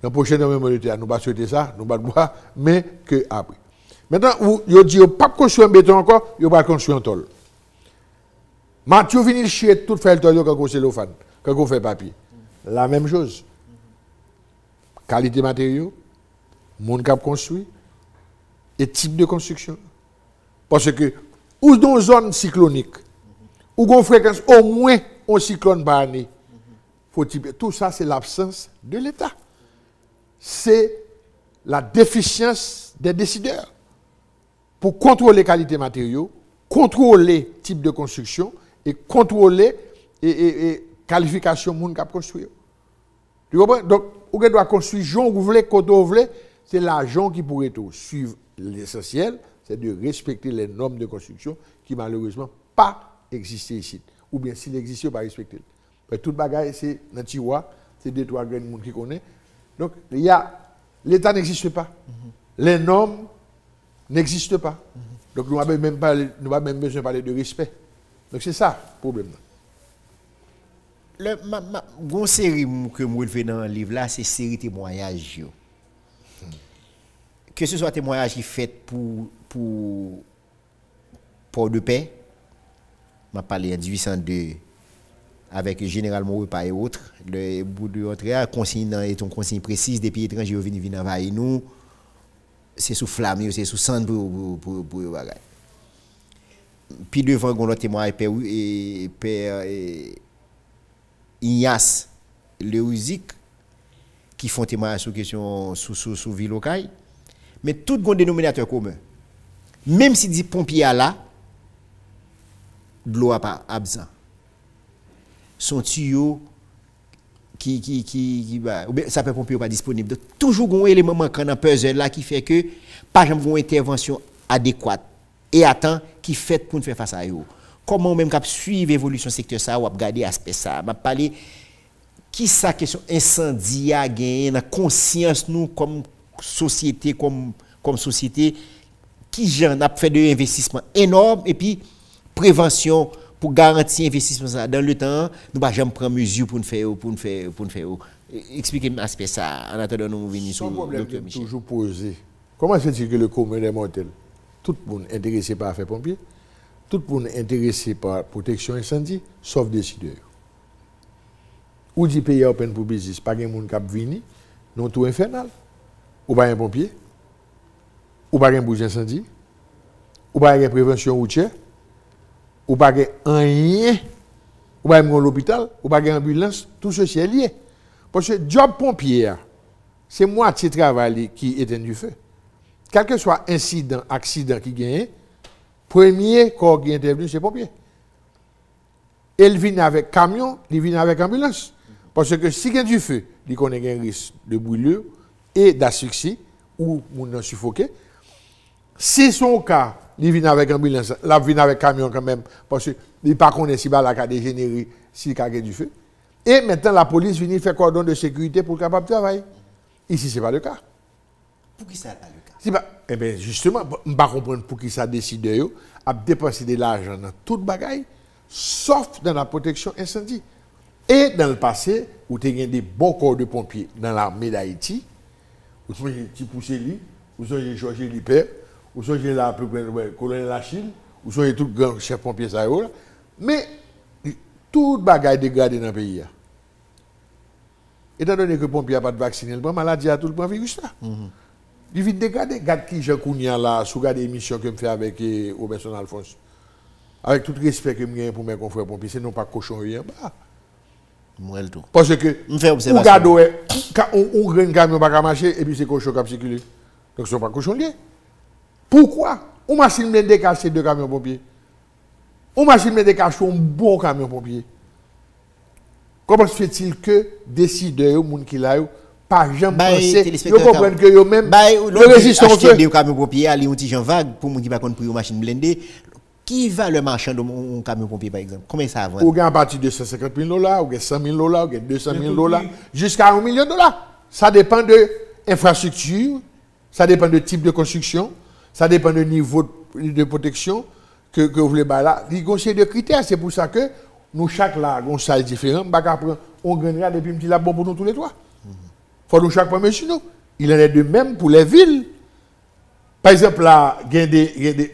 S2: dans prochaine même de terre, nous pas souhaiter ça, nous pas bois mais que après. Maintenant yo dit pas construire en béton encore, yo pas construire en tôle. Mathieu vient chier tout faire le tôle quand on cellophane, quand on fait papier. La même chose. Qualité matériaux, monde qui a construit et type de construction. Parce que, ou dans une zone cyclonique, ou une fréquence au moins un cyclone par année, tout ça c'est l'absence de l'État. C'est la déficience des décideurs pour contrôler la qualité matériaux, contrôler le type de construction et contrôler et qualification monde qui a construit. Tu comprends? Donc, vous doit construire, vous voulez, quand vous voulez, c'est l'argent qui pourrait tout suivre. L'essentiel, c'est de respecter les normes de construction qui malheureusement pas existent ici. Ou bien s'il existe, pas respecter. Tout bagaille, c'est dans Tiwa, c'est 2-3 grains de monde qui connaît. Donc, l'État n'existe pas. Les normes n'existent pas. Donc, nous n'avons même pas besoin de parler de respect. Donc, c'est ça le problème.
S1: Une série que je fais dans le livre là, c'est série témoignages. Que ce soit témoignages qui fait pour Port-de-Paix, je parlé en 1802 avec le général Maurepas et autres, le bout de Montréal, consigne est une consigne précise des pays étrangers qui viennent envahir nous, c'est sous flamme, c'est sous sang pour bagaille. Puis devant on l'autre témoignage Père Ignace Leuzic qui font témoignage sur question sous ville locale, mais tout un dénominateur commun. Même si dit pompier là, de l'eau pas absent. Son tuyau qui ça peut pompier pas disponible. Donc, toujours un élément manquant dans puzzle là qui fait que pas jamais une intervention adéquate et à temps qui fait pour nous faire face à eux. Comment même cap suivre l'évolution secteur ça ou regarder aspect ça. M'a parlé qui ça question incendie a gagné dans conscience nous comme société comme société qui genre a fait de investissement énorme et puis prévention pour garantir investissement ça dans le temps nous pas jamais prendre mesure pour nous faire expliquez aspect ça en attendant nous venir sur docteur Michel.
S2: Toujours posé. Comment se fait-il que le commun des mortels tout le monde intéressé par faire pompier, tout le monde intéressé par protection incendie sauf décideur. Ou dit pays open pour business, pas de monde qui vini, non tout infernal. Ou pas un pompier, ou pas un bouge incendie, ou pas une prévention routière, ou pas rien, ou pas un l'hôpital, ou pas une ambulance, tout ceci est lié. Parce que job pompier, c'est moitié travail qui éteint du feu. Quel que soit incident, accident qui gagne, premier corps qui intervenu, c'est pompier. Il vient avec camion, il vient avec ambulance. Parce que si il y a du feu, il connaît un risque de brûlure et d'asphyxie ou de suffoquer. Si son cas, il vient avec ambulance, il vient avec camion quand même, parce qu'il ne connaît pas si la cas dégénéré, si il y a du feu. Et maintenant, la police vient faire cordon de sécurité pour capable de travailler. Ici, ce n'est pas le cas.
S1: Pour qui ça n'est pas le cas?
S2: Eh bien, justement, je ne comprends pas pour qui ça décide à dépenser de l'argent dans toute bagaille, sauf dans la protection incendie. Et dans le passé, où tu as des bons corps de pompiers dans l'armée d'Haïti, où tu as des Pousseli, où tu as Georges Lippert, où tu as la colonel Achille, où tu as tout grand chef pompier, mais toute bagaille dégradée dans le pays. Étant donné que le pompier n'a pas de vaccin, il prend maladie à tout le virus là. Il vient dégrader. Regarde qui Jean Kounia là, sous les émissions que je fais avec Robertson Alphonse. Avec tout le respect que je gagne pour mes confrères pompiers, c'est non pas cochon rien. Parce que, on regarde, on graine camion pas marcher et puis c'est cochon qui circule. Donc ce n'est pas cochon lié. Pourquoi? On machine de cacher deux camions pompiers. On machine de cacher un bon camion pompier. Comment se fait-il que décideurs, les gens qui l'ont, pas jamais pensé, ils comprennent que eux-mêmes, le résistant
S1: acheter des camions pompiers, aller un petit gens vague pour les gens qui ne connaissent pas une machine blindée. Qui va le marchand de mon camion pompier par exemple? Combien ça va?
S2: Ou à partir de $150,000, ou $100,000, ou $200,000, jusqu'à $1 million. Ça dépend de l'infrastructure, ça dépend de type de construction, ça dépend du niveau de protection que vous voulez là. Il y a une série de critères, c'est pour ça que nous, chaque là, avons une salle différente, on gagnera depuis petit là bon pour nous tous les trois. Il faut nous chaque premier sur nous. Il en est de même pour les villes. Par exemple, là,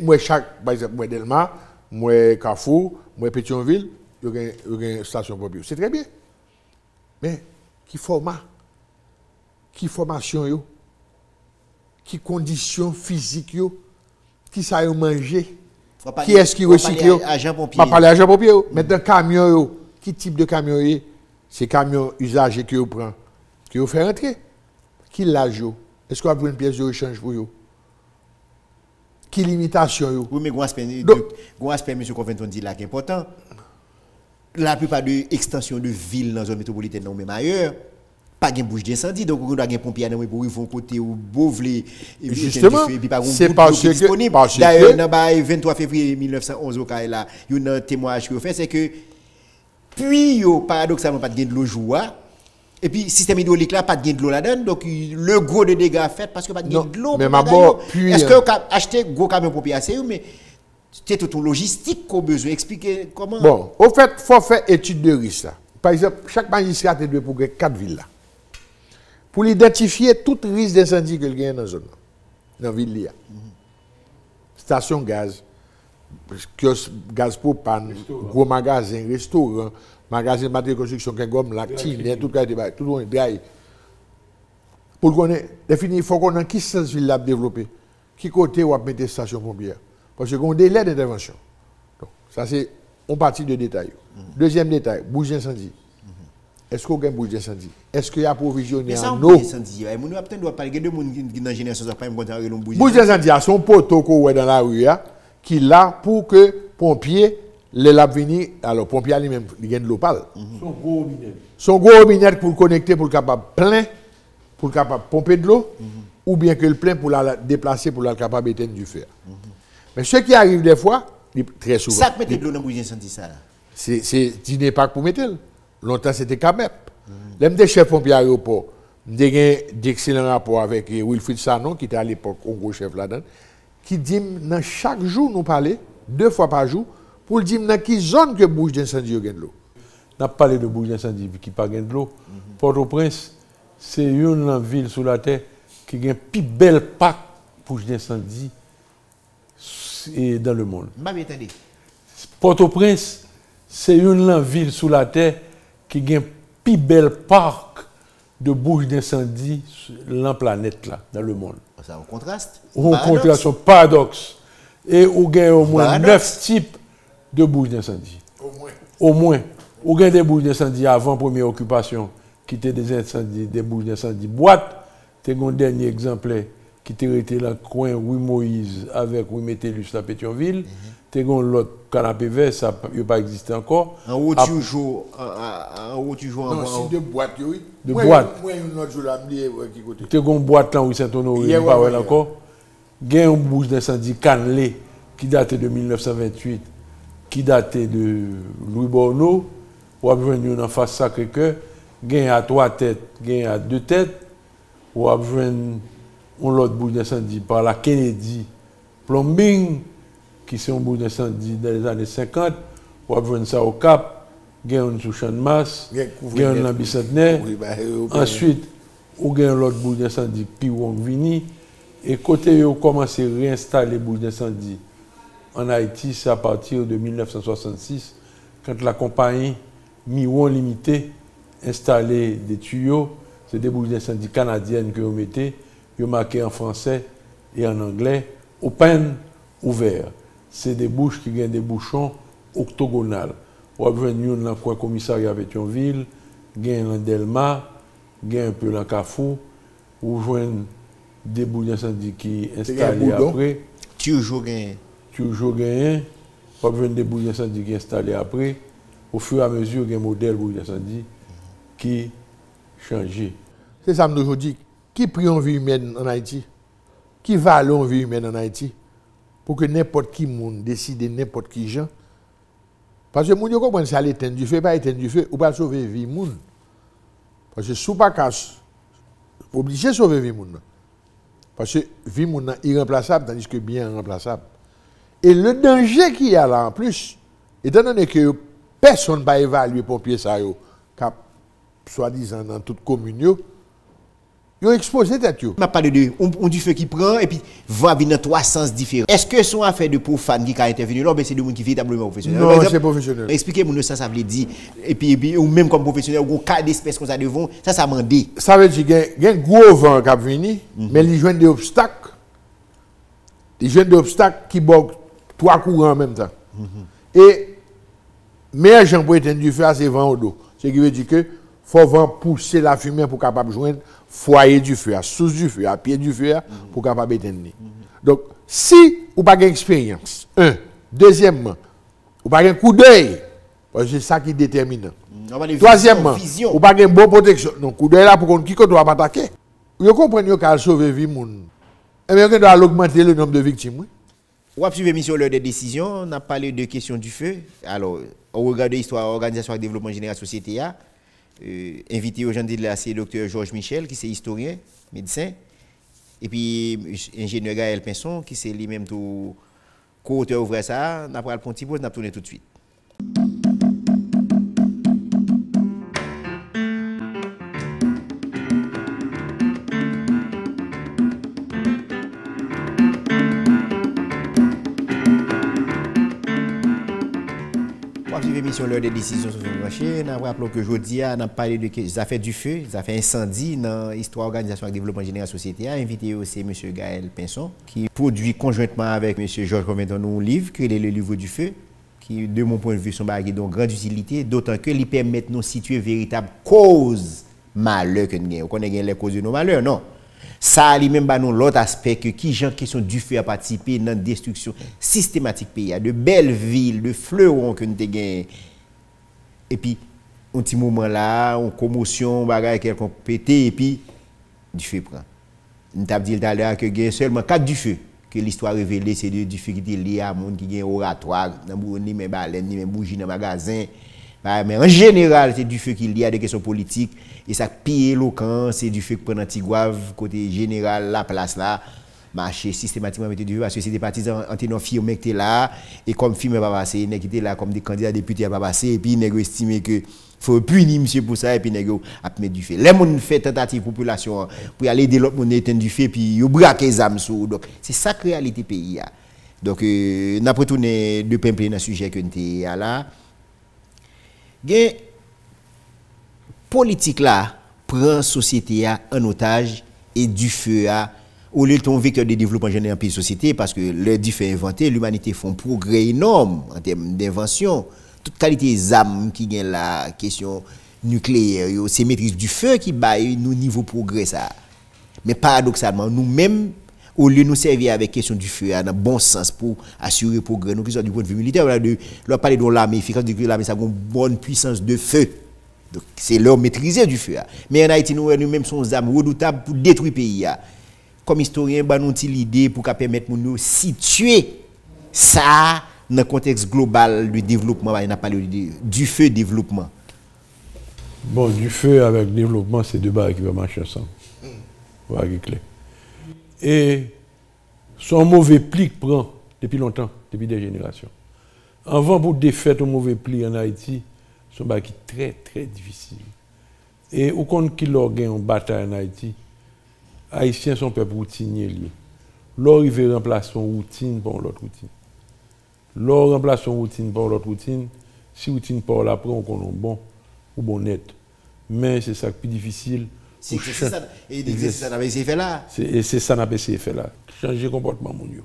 S2: moi, par exemple, moi, Delma, moi, Carrefour, moi, Pétionville, il y a une station pompier. C'est très bien. Mais, qui format? Qui formation, yo? Qui conditions physiques, yo? Qui ça y manger? Qui est-ce qui recycle?
S1: Agent pompier.
S2: On parle d'agent pompier. Maintenant, camion, yo. Qui type de camion est? C'est camion usagé que vous prenez, que vous faites rentrer. Qui l'âge? Est-ce qu'on a pris une pièce de rechange pour vous? Qui limitation yo?
S1: Oui, mais un aspect, M. Conventon dit là, qui est important. La plupart de l'extension de villes dans la zone métropolitaine, non, même ailleurs, pas de bouche d'incendie. Donc, on a des pompiers pour ils vont côté ou Beauvais.
S2: Justement, c'est parce que disponible.
S1: D'ailleurs, le 23 février 1911, au cas là, il y a un témoignage qui fait, c'est que, puis, paradoxalement, pas de gain de l'eau joie. Et puis, système hydraulique là, pas de gain de l'eau là-dedans. Donc, le gros de dégâts fait parce que pas de gain de l'eau.
S2: Mais puis.
S1: Est-ce que vous achetez gros camion pompier assez, mais c'est toute une logistique qu'on a besoin d'expliquer comment.
S2: Bon, au fait, il faut faire étude de risque là. Par exemple, chaque magistrat doit pour 4 villes là. Pour identifier tout risque d'incendie que le gagne dans la zone, dans la ville là. Station gaz, kiosque gaz propane, gros magasin, restaurant, magasin de matériel de construction, comme lactine, tout le monde est pour connaître, définir, il faut qu'on ait qui cette ville là développée, qui côté on va mettre des stations pompières. Parce qu'on a un délai d'intervention. Donc, ça c'est une partie de détail. Deuxième détail, bouche d'incendie. Est-ce qu'on a une bouche d'incendie? Est-ce qu'il y a approvisionné en eau? Bouche d'incendie, son poteau qu'on a dans la rue, qui est là pour que pompiers, les lab venir, alors pompiers lui-même, il y a de l'eau pâle. Son gros robinet pour le connecter, pour le capable plein, pour le capable pomper de l'eau, ou bien que le plein pour la déplacer, pour la capable d'éteindre du fer. Mais ce qui arrive des fois, très souvent.
S1: Ça met de l'eau dans le bouche d'incendie, ça là.
S2: C'est dîner pas pour mettre. Longtemps c'était CAMEP. L'un des chefs pompiers à l'aéroport, j'ai d'excellents rapports avec Wilfried Sanon, qui était à l'époque un gros chef là-dedans, qui dit dans chaque jour nous parler, 2 fois par jour, pour dire dans quelle zone que bouche d'incendie y a de l'eau.
S3: On a parlé de bouche d'incendie qui n'a pas de l'eau. Port-au-Prince, c'est une ville sous la terre qui a un plus bel parc bouche d'incendie dans le monde. Port-au-Prince, c'est une ville sous la terre qui a un plus bel parc de bouches d'incendie sur la planète, là, dans le monde.
S1: Ça a un contraste.
S3: Un contraste, un paradoxe. Et on a au moins 9 types de bouches d'incendie. Au moins. On a des bouches d'incendie avant la première occupation, qui étaient des incendies, des bouches d'incendie boîte. C'est un dernier exemplaire qui était dans le coin Rue Moïse avec Rue Métellus à Pétionville. L'autre canapé vert, ça n'a pas existé encore.
S1: En haut, tu joues. En haut, tu joues en
S2: boîte. Non, c'est de boîte, oui.
S3: De boîte.
S2: Moi, une autre jour, qui côté.
S3: Tu as une boîte là où Saint-Honoré, il n'y a pas encore. Il y a une bouche d'incendie cannelée qui datait de 1928, qui datait de Louis Borneau. On a besoin en face Sacré-Cœur. Il y a 3 têtes, il y a 2 têtes. On a besoin une autre bouche d'incendie par la Kennedy Plumbing, qui sont une bouche d'incendie dans les années 50, on a besoin de ça au Cap, il y a une sous Champ de Masse, il y a une dans Bicentenaire. Ensuite, on a l'autre bouche d'incendie, puis on vini. Et côté, on commence à réinstaller les bouches d'incendie en Haïti, c'est à partir de 1966, quand la compagnie Miwon Limité installé des tuyaux, c'est des bouches d'incendie canadiennes que vous mettez, vous marquez en français et en anglais, open, ouvert. C'est des bouches qui ont des bouchons octogonales. On va venir dans le coin commissariat Pétionville, dans Delma, un peu dans Carrefour, ou joindre des bouches d'incendie qui sont installées après.
S1: Toujours gagné.
S3: Toujours gagné. On va venir des bouches d'incendie qui sont installées après. Au fur et à mesure, il y a un modèle bouche d'incendie qui change.
S2: C'est ça que nous dis. Qui prend une vie humaine en Haïti? Qui valent une vie humaine en Haïti? Pour que n'importe qui monde décide n'importe qui gens. Parce que les gens comprennent ça, l'éteindre du feu, pas éteindre du feu, ou pas sauver la vie monde. Parce que sous pas casse, obligé de sauver vie moun. Parce que vie moun est irremplaçable, tandis que bien remplaçable. Et le danger qu'il y a là en plus, étant donné que personne ne va évaluer pompier ça, soi-disant dans toute commune, ils ont exposé tête.
S1: On a parlé de on du feu qui prend et puis va venir dans trois sens différents. Est-ce que son affaire de profane qui a intervenu là, c'est des gens qui véritablement professionnels?
S2: Non, c'est professionnel.
S1: Expliquez-moi ça veut dire. Et puis ou même comme professionnel, ou cas d'espèce comme ça devant, ça m'a dit.
S2: Ça veut dire qu'il y a un gros vent qui a venu, mais ils joignent des obstacles. Ils joignent des obstacles qui bloquent trois courants en même temps. Et meilleur gens pour éteindre du feu, c'est vent au dos. Ce qui veut dire que faut vent pousser la fumée pour capable joindre foyer du feu, à source du feu, à pied du feu, pour capable éteindre. Donc, si vous n'avez pas d'expérience, deuxièmement, vous n'avez pas de coup d'œil, parce que c'est ça qui est déterminant. Troisièmement, vous n'avez pas de bonne protection. Donc, coup d'œil là pour qu'on qui doit pas attaquer. Vous comprenez qu'à sauver vie, et bien, on doit augmenter le nombre de victimes.
S1: On a suivi l'émission L'heure des décisions, on a parlé de questions du feu. Alors, au regard de l'histoire, Organisation et Développement Général Société A, invité aujourd'hui là, c'est le Dr Georges Michel, qui est historien, médecin, et puis ingénieur Gaël Pinson, qui c'est lui-même tout co-auteur ouvert ça. On a pris le petit pause, on a tourné tout de suite. L'émission L'heure des décisions sur le marché. Nous rappelons que aujourd'hui, on a parlé des affaires du feu, des affaires incendie dans l'histoire Organisation et Développement Général Société. Invité aussi M. Gaël Pinson, qui produit conjointement avec M. Georges Comédon un livre, qui est le livre du feu, qui, de mon point de vue, sont de grande utilité, d'autant que lui permet de nous situer véritable cause malheur que nous avons. On connaît les causes de nos malheurs, non? Ça lui-même nous l'autre aspect que qui gens question du feu a participé dans la destruction systématique pays, de belles villes, de fleurons que nous avons gagné. Et puis un petit moment là, une commotion, bagaille quelqu'un pété et puis du feu prend. Nous avons dit tout à l'heure que il seulement 4 du feu que l'histoire révélée, c'est du feu qui était lié à monde qui gagne oratoire, ni même baleine, ni même bougie dans magasin. Mais en général, c'est du feu qui est lié à des questions politiques. Et ça pire éloquent, c'est du feu qui prend Antigouave, côté général, la place là, marcher systématiquement avec du feu, parce que c'est des partisans anténons firmés qui étaient là, et comme film va passer, ils étaient là comme des candidats députés va passer, et puis ils ont estimé que faut punir monsieur pour ça, et puis ils ont mettre du feu. Les gens fait tentative population pour aller aider l'autre monde éteindre du feu, puis ils braquent les âmes sous. Donc, c'est ça que la réalité pays. Donc, nous avons retourné de pimpler dans le sujet que nous avons là. Gen politique là prend société en otage et du feu au lieu de vecteur de développement général dans la société parce que le du feu inventé l'humanité fait un progrès énorme en termes d'invention toute qualité des armes qui gagne la question nucléaire c'est maîtrise du feu qui baille nous niveau progrès ça mais paradoxalement nous-mêmes au lieu de nous servir avec question du feu dans bon sens pour assurer le progrès nous qui sont du point de vue militaire on parler de l'armée efficace de l'armée ça a une bonne puissance de feu donc c'est leur maîtriser du feu mais en Haïti nous-mêmes sommes armes redoutables pour détruire le pays comme historien nous avons l'idée pour permettre de nous situer ça dans le contexte global du développement on a parlé du feu développement
S3: bon du feu avec développement c'est deux barres qui vont marcher ensemble voilà qui est clair. Et son mauvais pli prend depuis longtemps, depuis des générations. Avant pour défaire un mauvais pli en Haïti, c'est un qui très très difficile. Et au compte qu'il a gagné en bataille en Haïti, Haïtiens sont peuple routinier lié. L'or il veut remplacer son routine par l'autre routine. L'or remplace son routine par l'autre routine. Si routine par l'après on connaît bon ou bon net. Mais c'est ça qui est plus difficile.
S1: C'est ça, et ça n'a pas essayé faire là.
S3: Et c'est ça n'a pas essayé faire là. Changer le comportement, mon Dieu.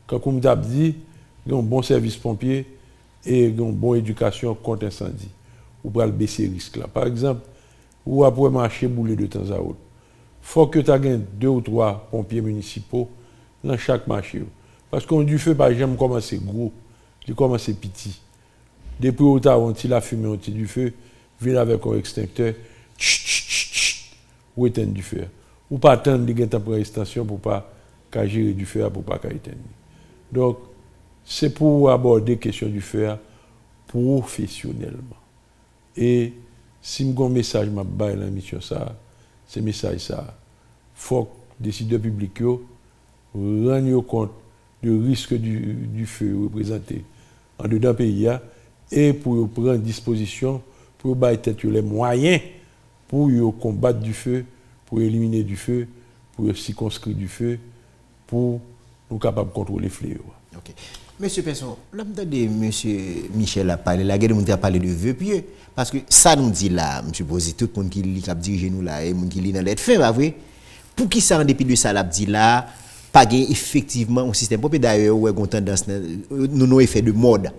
S3: Quand on m'a dit, il y a un bon service pompier et une bonne éducation contre incendie. Ou pour baisser le risque là. Par exemple, ou après marcher bouler de temps à autre. Il faut que tu aies 2 ou 3 pompiers municipaux dans chaque marché. Parce qu'on du feu, par exemple, commence gros, il commence petit. Depuis où tu as la fumée, on du feu, vient avec un extincteur. Ou éteindre du feu. Ou pas attendre de temps pour extension pour pas gérer du feu pour pas éteindre. Donc, c'est pour aborder la question du feu professionnellement. Et si je un message dans l'émission, c'est message ça. faut que les décideurs publics rendent compte du risque du feu représenté en dedans pays et pour prendre disposition pour battre les moyens pour combattre du feu, pour éliminer du feu, pour circonscrire du feu, pour nous capables de contrôler les fléaux.
S1: Ok. Monsieur Pesson, l'homme de monsieur Michel a parlé, la guerre a parlé de vœux pieux. Parce que ça nous dit là, je suppose, tout le monde qui lit, qui dirige nous là, et le monde qui lit dans l'aide fin, pas vrai? Pour qui ça, en dépit de ça, l'a dit là, pas effectivement un système. Pour d'ailleurs, où est une tendance, nous avons effet de mode.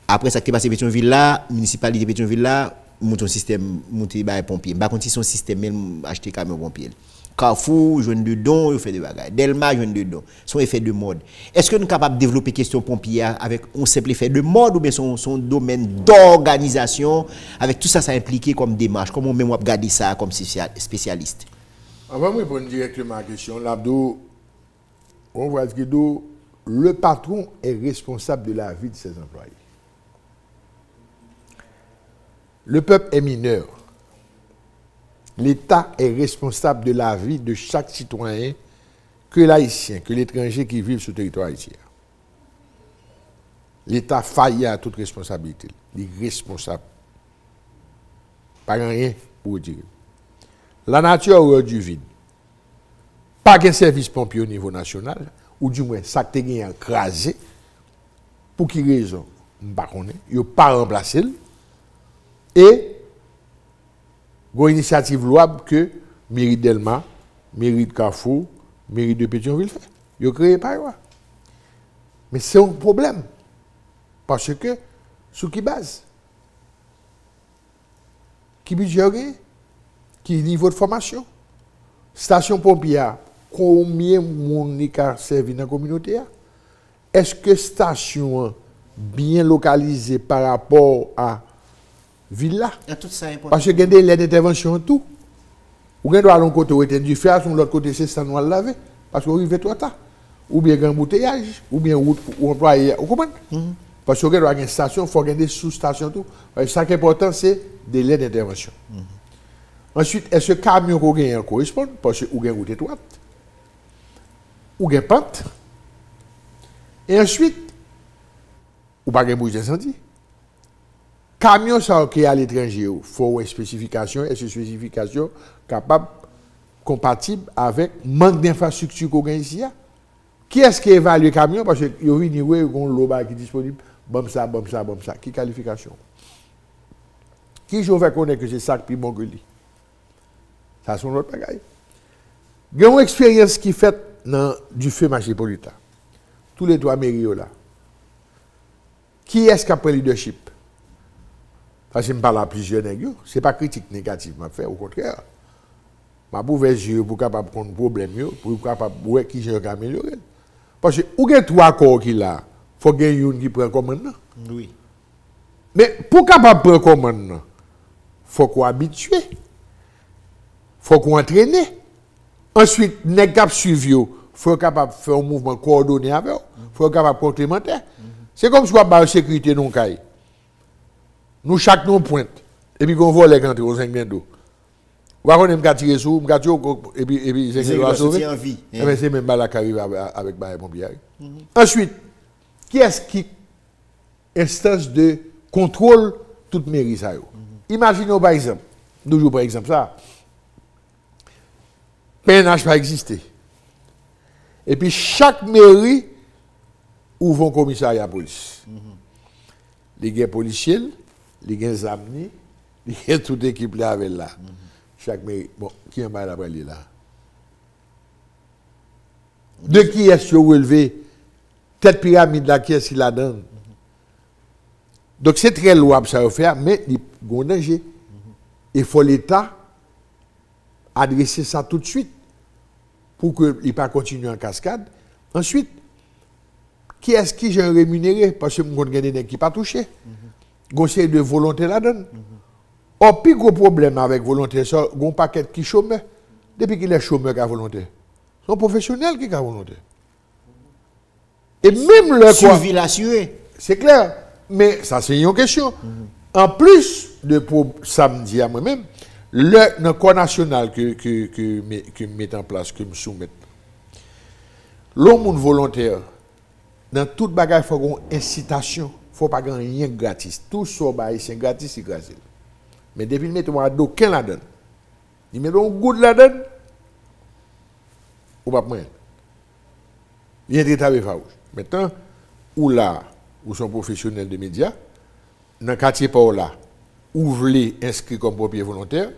S1: Après ça qui est passé Pétionville là, municipalité Pétionville là, monte un système, monte des pompiers. Par contre, si son système même acheter camion pompier. Carrefour, joindre de dons, il fait des bagages. Delma, joindre de dons. Son effet de mode. Est-ce que nous sommes capables de développer question pompier avec un simple effet de mode ou bien son domaine d'organisation, avec tout ça, ça impliqué comme démarche? Comment même on regarder ça comme spécialiste?
S2: Avant de répondre directement à la question, l'abdo, on voit que le patron est responsable de la vie de ses employés. Le peuple est mineur. L'État est responsable de la vie de chaque citoyen, que l'haïtien, que l'étranger qui vit sur le territoire haïtien. L'État faillit à toute responsabilité. Il est responsable. Pas rien pour dire. La nature a du vide. Pas de service pompier au niveau national, ou du moins, ça a été écrasé. Pour quelle raison? Je ne sais pas. Il n'a pas remplacé. Et il y a une initiative louable que mairie Delma, mairie de Carrefour, mairie de Pétionville fait. Ils ont créé par là. Mais c'est un problème. Parce que, sous qui base? Qui budget? Qui niveau de formation? Station pompière, combien de monde a servi dans la communauté? Est-ce que station bien localisée par rapport à ville
S1: tout ça important.
S2: Parce que il y a des l'aide d'intervention tout. Ou bien doit aller côté où était du fer, sur l'autre côté c'est ça nous laver parce qu'on arrive trop tard. Ou bien un embouteillage, ou bien route ou employé, vous comprenez? Parce que doit avoir une station, il faut gagner des sous-stations tout. Ça qui est important c'est des l'aide d'intervention. Ensuite, est-ce que le camion qu'on gagne correspond parce que ou gagne route étroite ou gagne pente. Et ensuite, ou pas gagne bouche d'incendie. Camion qui est à l'étranger, il faut une spécification, et cette spécification capable, compatible avec le manque d'infrastructure qu'on a ici. Qui est-ce qui évalue le camion? Parce qu'il y a une l'eau qui est disponible, bon ça. Qui qualification? Qui je vais connaître que c'est ça qui est Mongolie? Ça, c'est notre bagaille. Il y a une expérience qui est faite dans du feu métropolitain. Tous les trois mairies là. Qui est-ce qui a pris le leadership? Parce que je parle à plusieurs nègres, ce n'est pas critique négative, au contraire. Je vais ouvrir les yeux pour capable prendre un problème, pour capable voir qui j'ai amélioré. Parce que, où il y a trois corps qui là, il faut qu'il y ait une qui prend commande.
S1: Oui.
S2: Mais pour capable prendre commande, il faut qu'on habitue. Il faut qu'on entraîne. Ensuite, les gars suivent, il faut capable faire un mouvement coordonné avec eux. Il faut capable complémenter. C'est comme si on a une sécurité non caille. Nous, chaque nous pointe. Et puis, on voit les gants aux 5 d'eau. Ou alors, on a tiré sur, et puis, c'est va sauver. C'est même là qui arrive avec les pompiers. Ensuite, qui est-ce qui instance de contrôle toute mairie ça? Imaginons par exemple, nous jouons par exemple ça. PNH va exister. Et puis, chaque mairie ouvre un commissariat à police. Les guerres policiers, les gens amenés, les gens toute équipe là avec là. Chaque mairie, bon, qui est mal après là? De qui est-ce que vous relevez cette pyramide là, qui est-ce qui la donne? Donc c'est très louable ça à faire, mais il y a un danger. Il faut l'État adresser ça tout de suite pour qu'il ne pas continuer en cascade. Ensuite, qui est-ce qui j'ai rémunéré? Parce que je ne sais qui pas touché. Conseil de volonté la donne. Or, plus gros problème avec volonté, c'est un paquet qui chômeur. Depuis qu'il est chômeur qui a volonté. C'est un professionnel qui a volonté. Et même le
S1: suivi l'assuré.
S2: C'est clair. Mais ça, c'est une question. En plus de pour samedi à moi-même, le corps national que met en place, que me soumettre. L'homme volontaire, dans toute bagage, il faut une incitation. Il ne faut pas gagner rien gratis. Tout ce qui c'est gratis, c'est gratis. Mais depuis que vous mettez d'aucun là-dedans, il met un goût là-dedans, ou pas moyen. Il y a des travail farouche. Maintenant, ou là, ou sont professionnels de médias, dans le quartier par là, ou voulez inscrire comme pompier volontaire,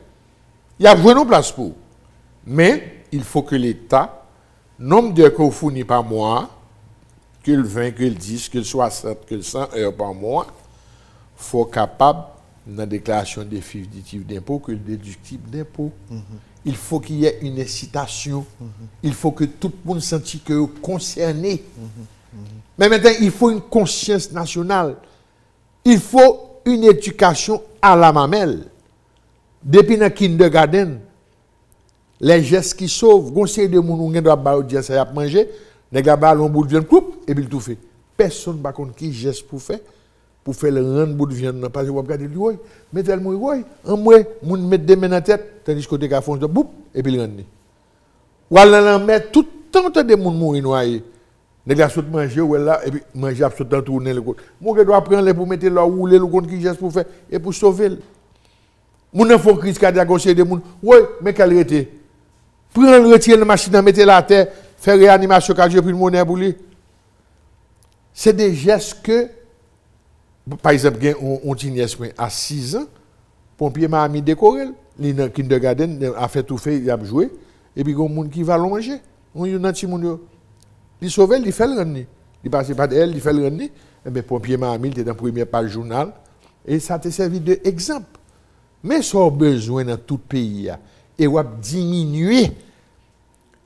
S2: il y a besoin de place pour. Mais il faut que l'État, nombre d'heures que vous fournissez par mois, que le 20, que le 10, que le 60, que le 100 heures par mois, il faut capable, dans la déclaration définitive d'impôt, que le déductible d'impôt. Il faut qu'il y ait une incitation. Il faut que tout le monde sente que est concerné. Mais maintenant, il faut une conscience nationale. Il faut une éducation à la mamelle. Depuis le kindergarten, les gestes qui sauvent, conseil de gens qui doivent dire ça à manger, les gars un bout de viande coupe et puis il tout fait. Personne ne sait qui geste pour faire le rendre bout de viande parce que vous regardez lui, mais tellement oui, en moi, moun met des mains dans la tête tandis que côté gars font de boup et puis il rendre. Ou alors mettre tout tant de monde mourir noyé. Les gars sautent manger ou là et puis manger absolument tourner le côté. Mon gars doit prendre pour mettre là rouler le compte qui geste pour faire et pour sauver. Moun en font crise cardiaque conseil de moun. Oui, mais qu'elle était. Prendre retirer la machine mettre la terre, faire réanimation quand j'ai pris le monnaie pour lui. C'est des gestes que par exemple, on tient à 6 ans, pompier m'a mis décoré, il dans kindergarten a fait tout fait, il a joué et puis il y a un monde qui va longer. On y a un petit monde il sauve, il fait le rendre. Il passe pas d'elle, il fait le rendre. Et bien pompier m'a mis, il était dans la première page journal et ça t'a servi d'exemple. Mais ça a besoin dans tout pays et on va diminuer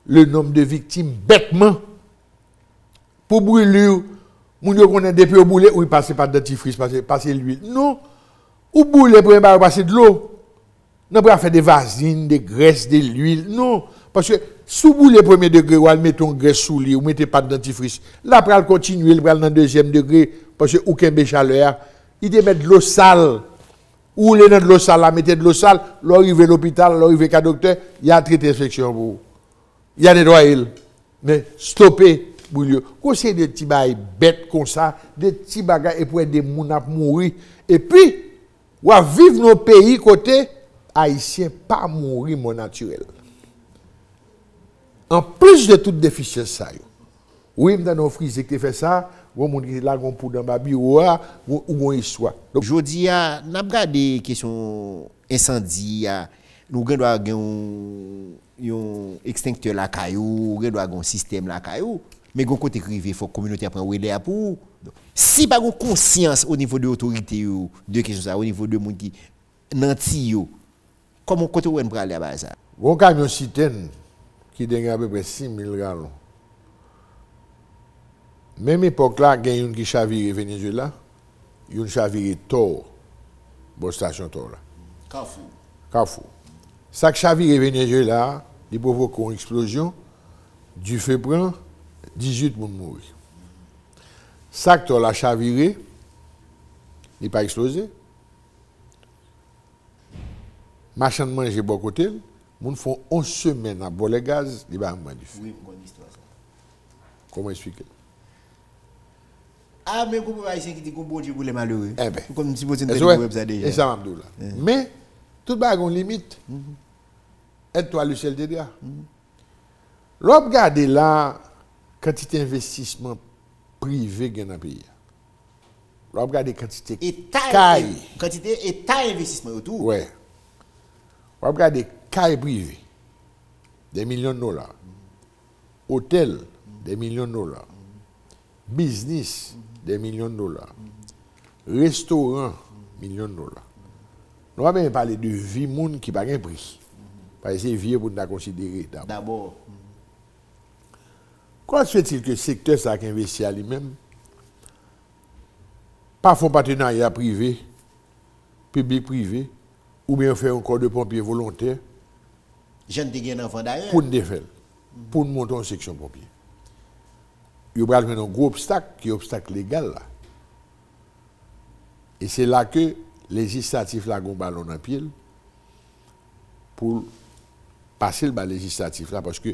S2: le nombre de victimes bêtement pour brûler. Moun yo connaît depuis au boulet ou il passe pas de dentifrice passer l'huile. Non. Ou boulet pour passer de l'eau. Non pas faire des vasines, des graisses, de l'huile. Non, parce que sous boulet premier degré ou mettons graisse sous lit ou mettez pas de dentifrice. Là après continuer, il va dans deuxième degré parce que aucun chaleur, il te met de l'eau sale. Ou le dans de l'eau sale, là mettez de l'eau sale, l'arriver à l'hôpital, l'arriver à docteur, il y a traité infection pour. Il y a nettoyé. Mais stopper conseil de petits bails bêtes comme ça, des petits bagages et pour des gens à mourir. Et puis, on va vivre nos pays côté haïtien pas mourir mon naturel. En plus de toute déficience ça. Oui, dans nos frisés qui fait ça, on monde qui là gon pour dans ba bureau ou gon histoire.
S1: Donc jodi a n'a regardé question incendie nous doit un extincteur la caillou, on doit un système la caillou. Mais gon côté privé, il faut que la communauté prenne relais pour. Si pas une conscience au niveau de l'autorité, de question ça, au niveau de monde qui nanti comment côté on peut aller à ça?
S2: Un camion citerne qui dégaine à peu près 6 000 gallons. Même époque là, il y a une qui chavire Venezuela, il y a une chavire Tor, bonne station Tor là. Carrefour. Ça qui chavire Venezuela, il provoque une explosion, du feu prend 18 personnes mourir. Ça que la chaviré, il n'a pas explosé. Machin de manger bon côté, les gens font 11 semaines à boire le gaz, il va avoir du feu. Oui, pour l'histoire. Comment expliquer?
S1: Ah, mais comment va essayer qui dit qu'on bon Dieu pour les malheureux?
S2: Eh bien.
S1: Comme si vous étiez dans le web ça déjà.
S2: Et ça m'a dit là. Mais, tout le monde a une limite. Aide-toi à l'échelle des gars. L'on regarde là, quantité d'investissement privé dans le pays. L'on regarde quantité caille.
S1: Quantité état investissement autour.
S2: Oui. On regarde caille privé. Des millions de dollars. Hôtel, des millions de dollars. Business, des millions de dollars. Restaurant, millions de dollars. Nous allons même parler de vie monde qui n'a pas de prix. Parce que c'est vieux pour nous considérer d'abord. Comment se fait-il que le secteur ça qui investit à lui-même, pas font partenariat privé, public-privé, ou bien faire un corps de pompiers volontaires pour nous défaire, pour nous monter en section pompier. Il y a un gros obstacle qui est obstacle légal là. Et c'est là que les législatifs là ont ballon dans pied pour passer le bas législatif là parce que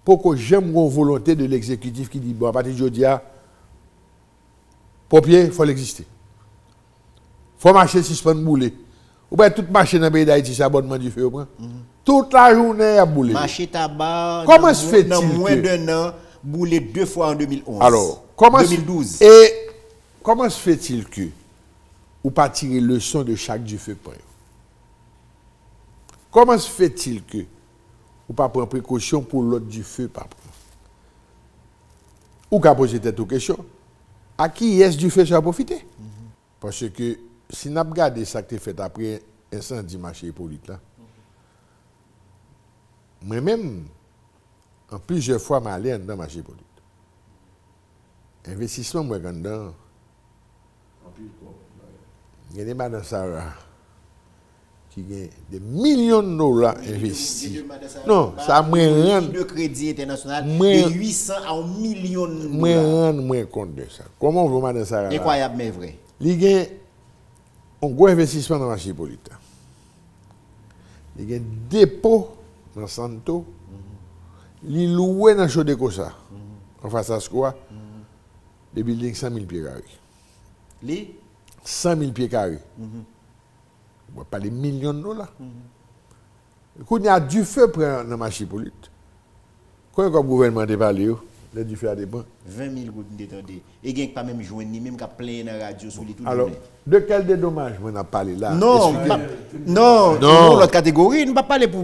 S2: pour que j'aime une volonté de l'exécutif qui dit bon à partir d'aujourd'hui pompier il faut l'exister. Faut marcher suspendre bouler. Ou bien tout marché dans le pays d'Haïti c'est abonnement du feu toute la journée à bouler.
S1: Marché tabac
S2: comment se fait-il
S1: dans moins d'un an boulé 2 fois en 2011.
S2: Alors,
S1: 2012.
S2: Et comment se fait-il que ou pas tirer leçon de chaque du feu pour eux? Comment se fait-il que ou pas prendre précaution pour l'autre du feu pas prendre? Ou qu'à poser tête aux questions, à qui est-ce du feu ça a profité? Parce que si nous regardons ça qui est fait après incendie marché Hippolyte là, moi-même, en plusieurs fois, je suis allé dans le marché Hippolyte. Investissement, moi, dans il y a des Madame Sarah qui ont des millions de dollars investis. Non, ça me rend.
S1: De crédit international de 800 à 1 million de dollars.
S2: Moi, compte de ça. Comment vous, Madame Sarah?
S1: Incroyable, mais vrai.
S2: Il y a un gros investissement dans le marché Hippolyte. Il y a un dépôt dans Santo. Il loué dans Chodekosa. En face à ce quoi? Des buildings 100 000 pieds carrés.
S1: Les
S2: 100 000 pieds carrés. On va parler millions de dollars. Quand il y a du feu dans le marché Hippolyte, quand le gouvernement a parlé, le du feu a dépend.
S1: 20 000 gouttes détendées. Et il n'y a pas même joint, ni même qu'à plein dans la radio sur les tout.
S2: Alors, de quel dédommagement on a parlé là?
S1: Non, non, l'autre catégorie, ne pas parler pour.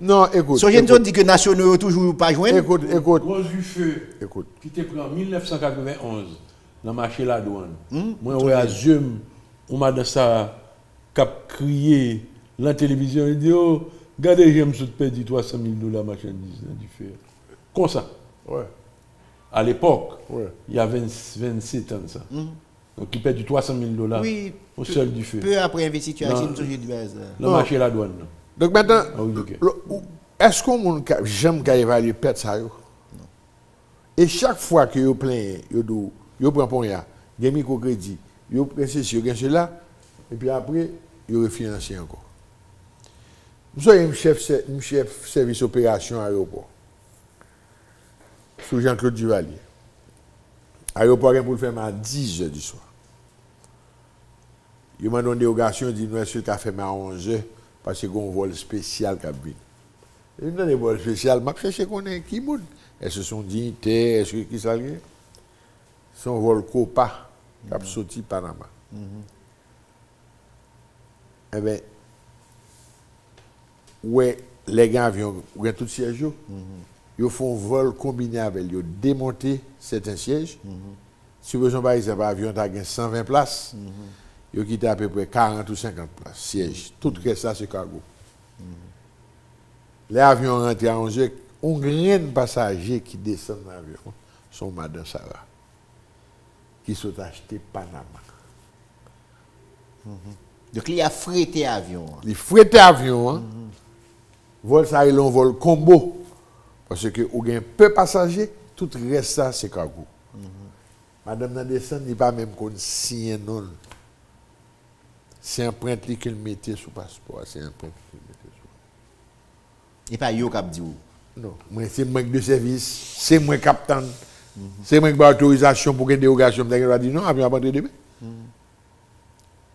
S2: Non, écoute.
S1: So, je dis que nationaux toujours pas joindre.
S2: Écoute.
S3: Gros du feu.
S2: Écoute.
S3: Qui était pris en 1991 dans le marché la douane. Moi, on a Zoom, on m'a dit ça, cap crié dans la télévision, il dit oh, regardez, j'aime ce perdu 300 000 $ marchandises du feu. Comme ça.
S2: Ouais.
S3: À l'époque,
S2: ouais.
S3: Il y a 27 ans ça. Donc il perd du 300 000 $
S1: oui,
S3: au sol du feu.
S1: Peu après investiture, il de base.
S3: Le marché la douane.
S2: Donc maintenant,
S3: okay.
S2: Est-ce qu'on j'aime qu'à évaluer perte ça? Et chaque fois que vous plaignez, vous prenez pour rien, vous avez microcrédit, vous prenez ceci, vous prenez cela, et puis après, vous refinancez encore. Vous soyez un chef service opération aéroport. Sous Jean-Claude Duvalier. Aéroport pour le faire à 10 h du soir. Il m'a donné une dérogation, il dit nous est-ce qu'il a fait à 11 h parce qu'il y a un vol spécial qui a venu. Il m'a donné un vol spécial, je cherche qu'on est qui monde. Est-ce que son dignité, est-ce que qui ça lié? Son vol Copa qui a sorti Panama. Eh bien, ouais, les gars avions tout siège. Ils font un vol combiné avec eux, démonter certains sièges. Si vous avez par exemple un avion qui a 120 places, ils quittent à peu près 40 ou 50 places, sièges. Tout le reste, c'est cargo. Les avions rentrent à 11 h, on grain de passagers qui descendent dans l'avion sont Madame Sarah, qui sont achetés Panama.
S1: Donc il a frété avion.
S2: Il frété avion. Vol ça, il a un vol combo. Parce que vous avez peu de passagers, tout le reste, ça, c'est cargo. Madame n'a descend, il n'y a pas même qu'on signe non. C'est un print qu'il mettait sur le passeport. C'est un print qu'il mettait sur.
S1: Et pas yo cap dit.
S2: Non, moi c'est moi de service, c'est moi capitaine. C'est moi qui ai autorisation pour une dérogation. Je vais dire non, après après demain.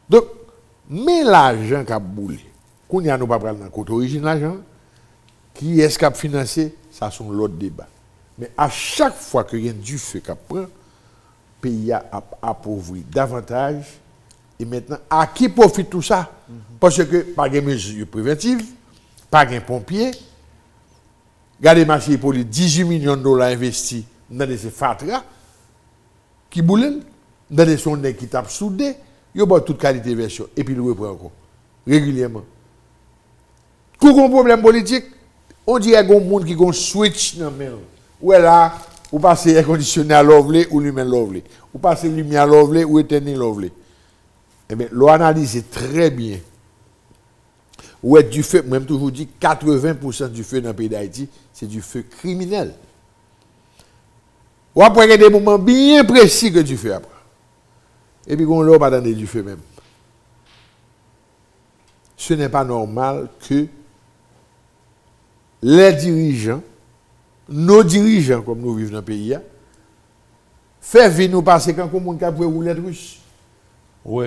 S2: Donc, mais l'argent qui a boulé, qu'on y a nous pas prendre dans côté origine l'argent, qui est-ce qui a financé, ça sont l'autre débat. Mais à chaque fois que y a du feu qui prend, le pays a appauvri davantage. Et maintenant, à qui profite tout ça? Parce que pas de mesures préventives, pas de pompiers. Regardez le marché pour les 18 millions de dollars investis dans ces fatras qui boulent, dans des sondes qui tapent soudés, il y a toute qualité de version. Et puis il reprend encore, régulièrement. Quand il y a un problème politique, on dit qu'il y a un monde qui a un switch dans le mail. Ou là, ou passer air conditionné à l'ovlé ou lumière l'ovlé. Ou passer lumière à l'ovlé ou éteindre l'ovlé. Eh bien, l'on analyse très bien. Ou est du feu, même toujours dit 80% du feu dans le pays d'Haïti, c'est du feu criminel. Ou après, il y a des moments bien précis que du feu après. Et puis, on l'a pas donné du feu même. ce n'est pas normal que les dirigeants, nos dirigeants, comme nous vivons dans le pays, fait venir nous passer quand on a pour roulette russe.
S3: Oui.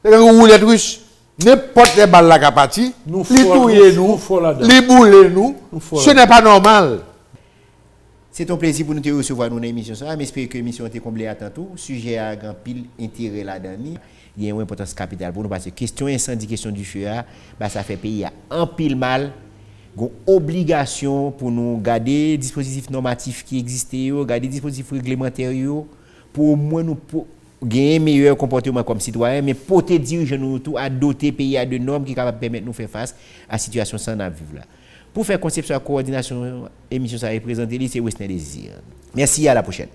S2: Quand on roulette russe, n'importe les balles là qui parti, les touiller nous, les bouler nous, ce n'est pas normal.
S1: C'est un plaisir pour nous te recevoir dans l'émission. J'espère que l'émission a été comblée à tantôt. Sujet à grand pile intérêt là-dedans. Il y a une importance capitale pour nous parce que question incendie, question du feu, ça fait pays en pile mal. Une obligation pour nous garder les dispositifs normatifs qui existent, garder les dispositifs réglementaires pour au moins nous gagner un meilleur comportement comme citoyen, mais pour te diriger nous tout à doter pays de normes qui sont capables de permettre de nous faire face à la situation sans vivre là. Pour faire conception et coordination, émission ça est présentée, c'est Westner Désir. Merci, à la prochaine.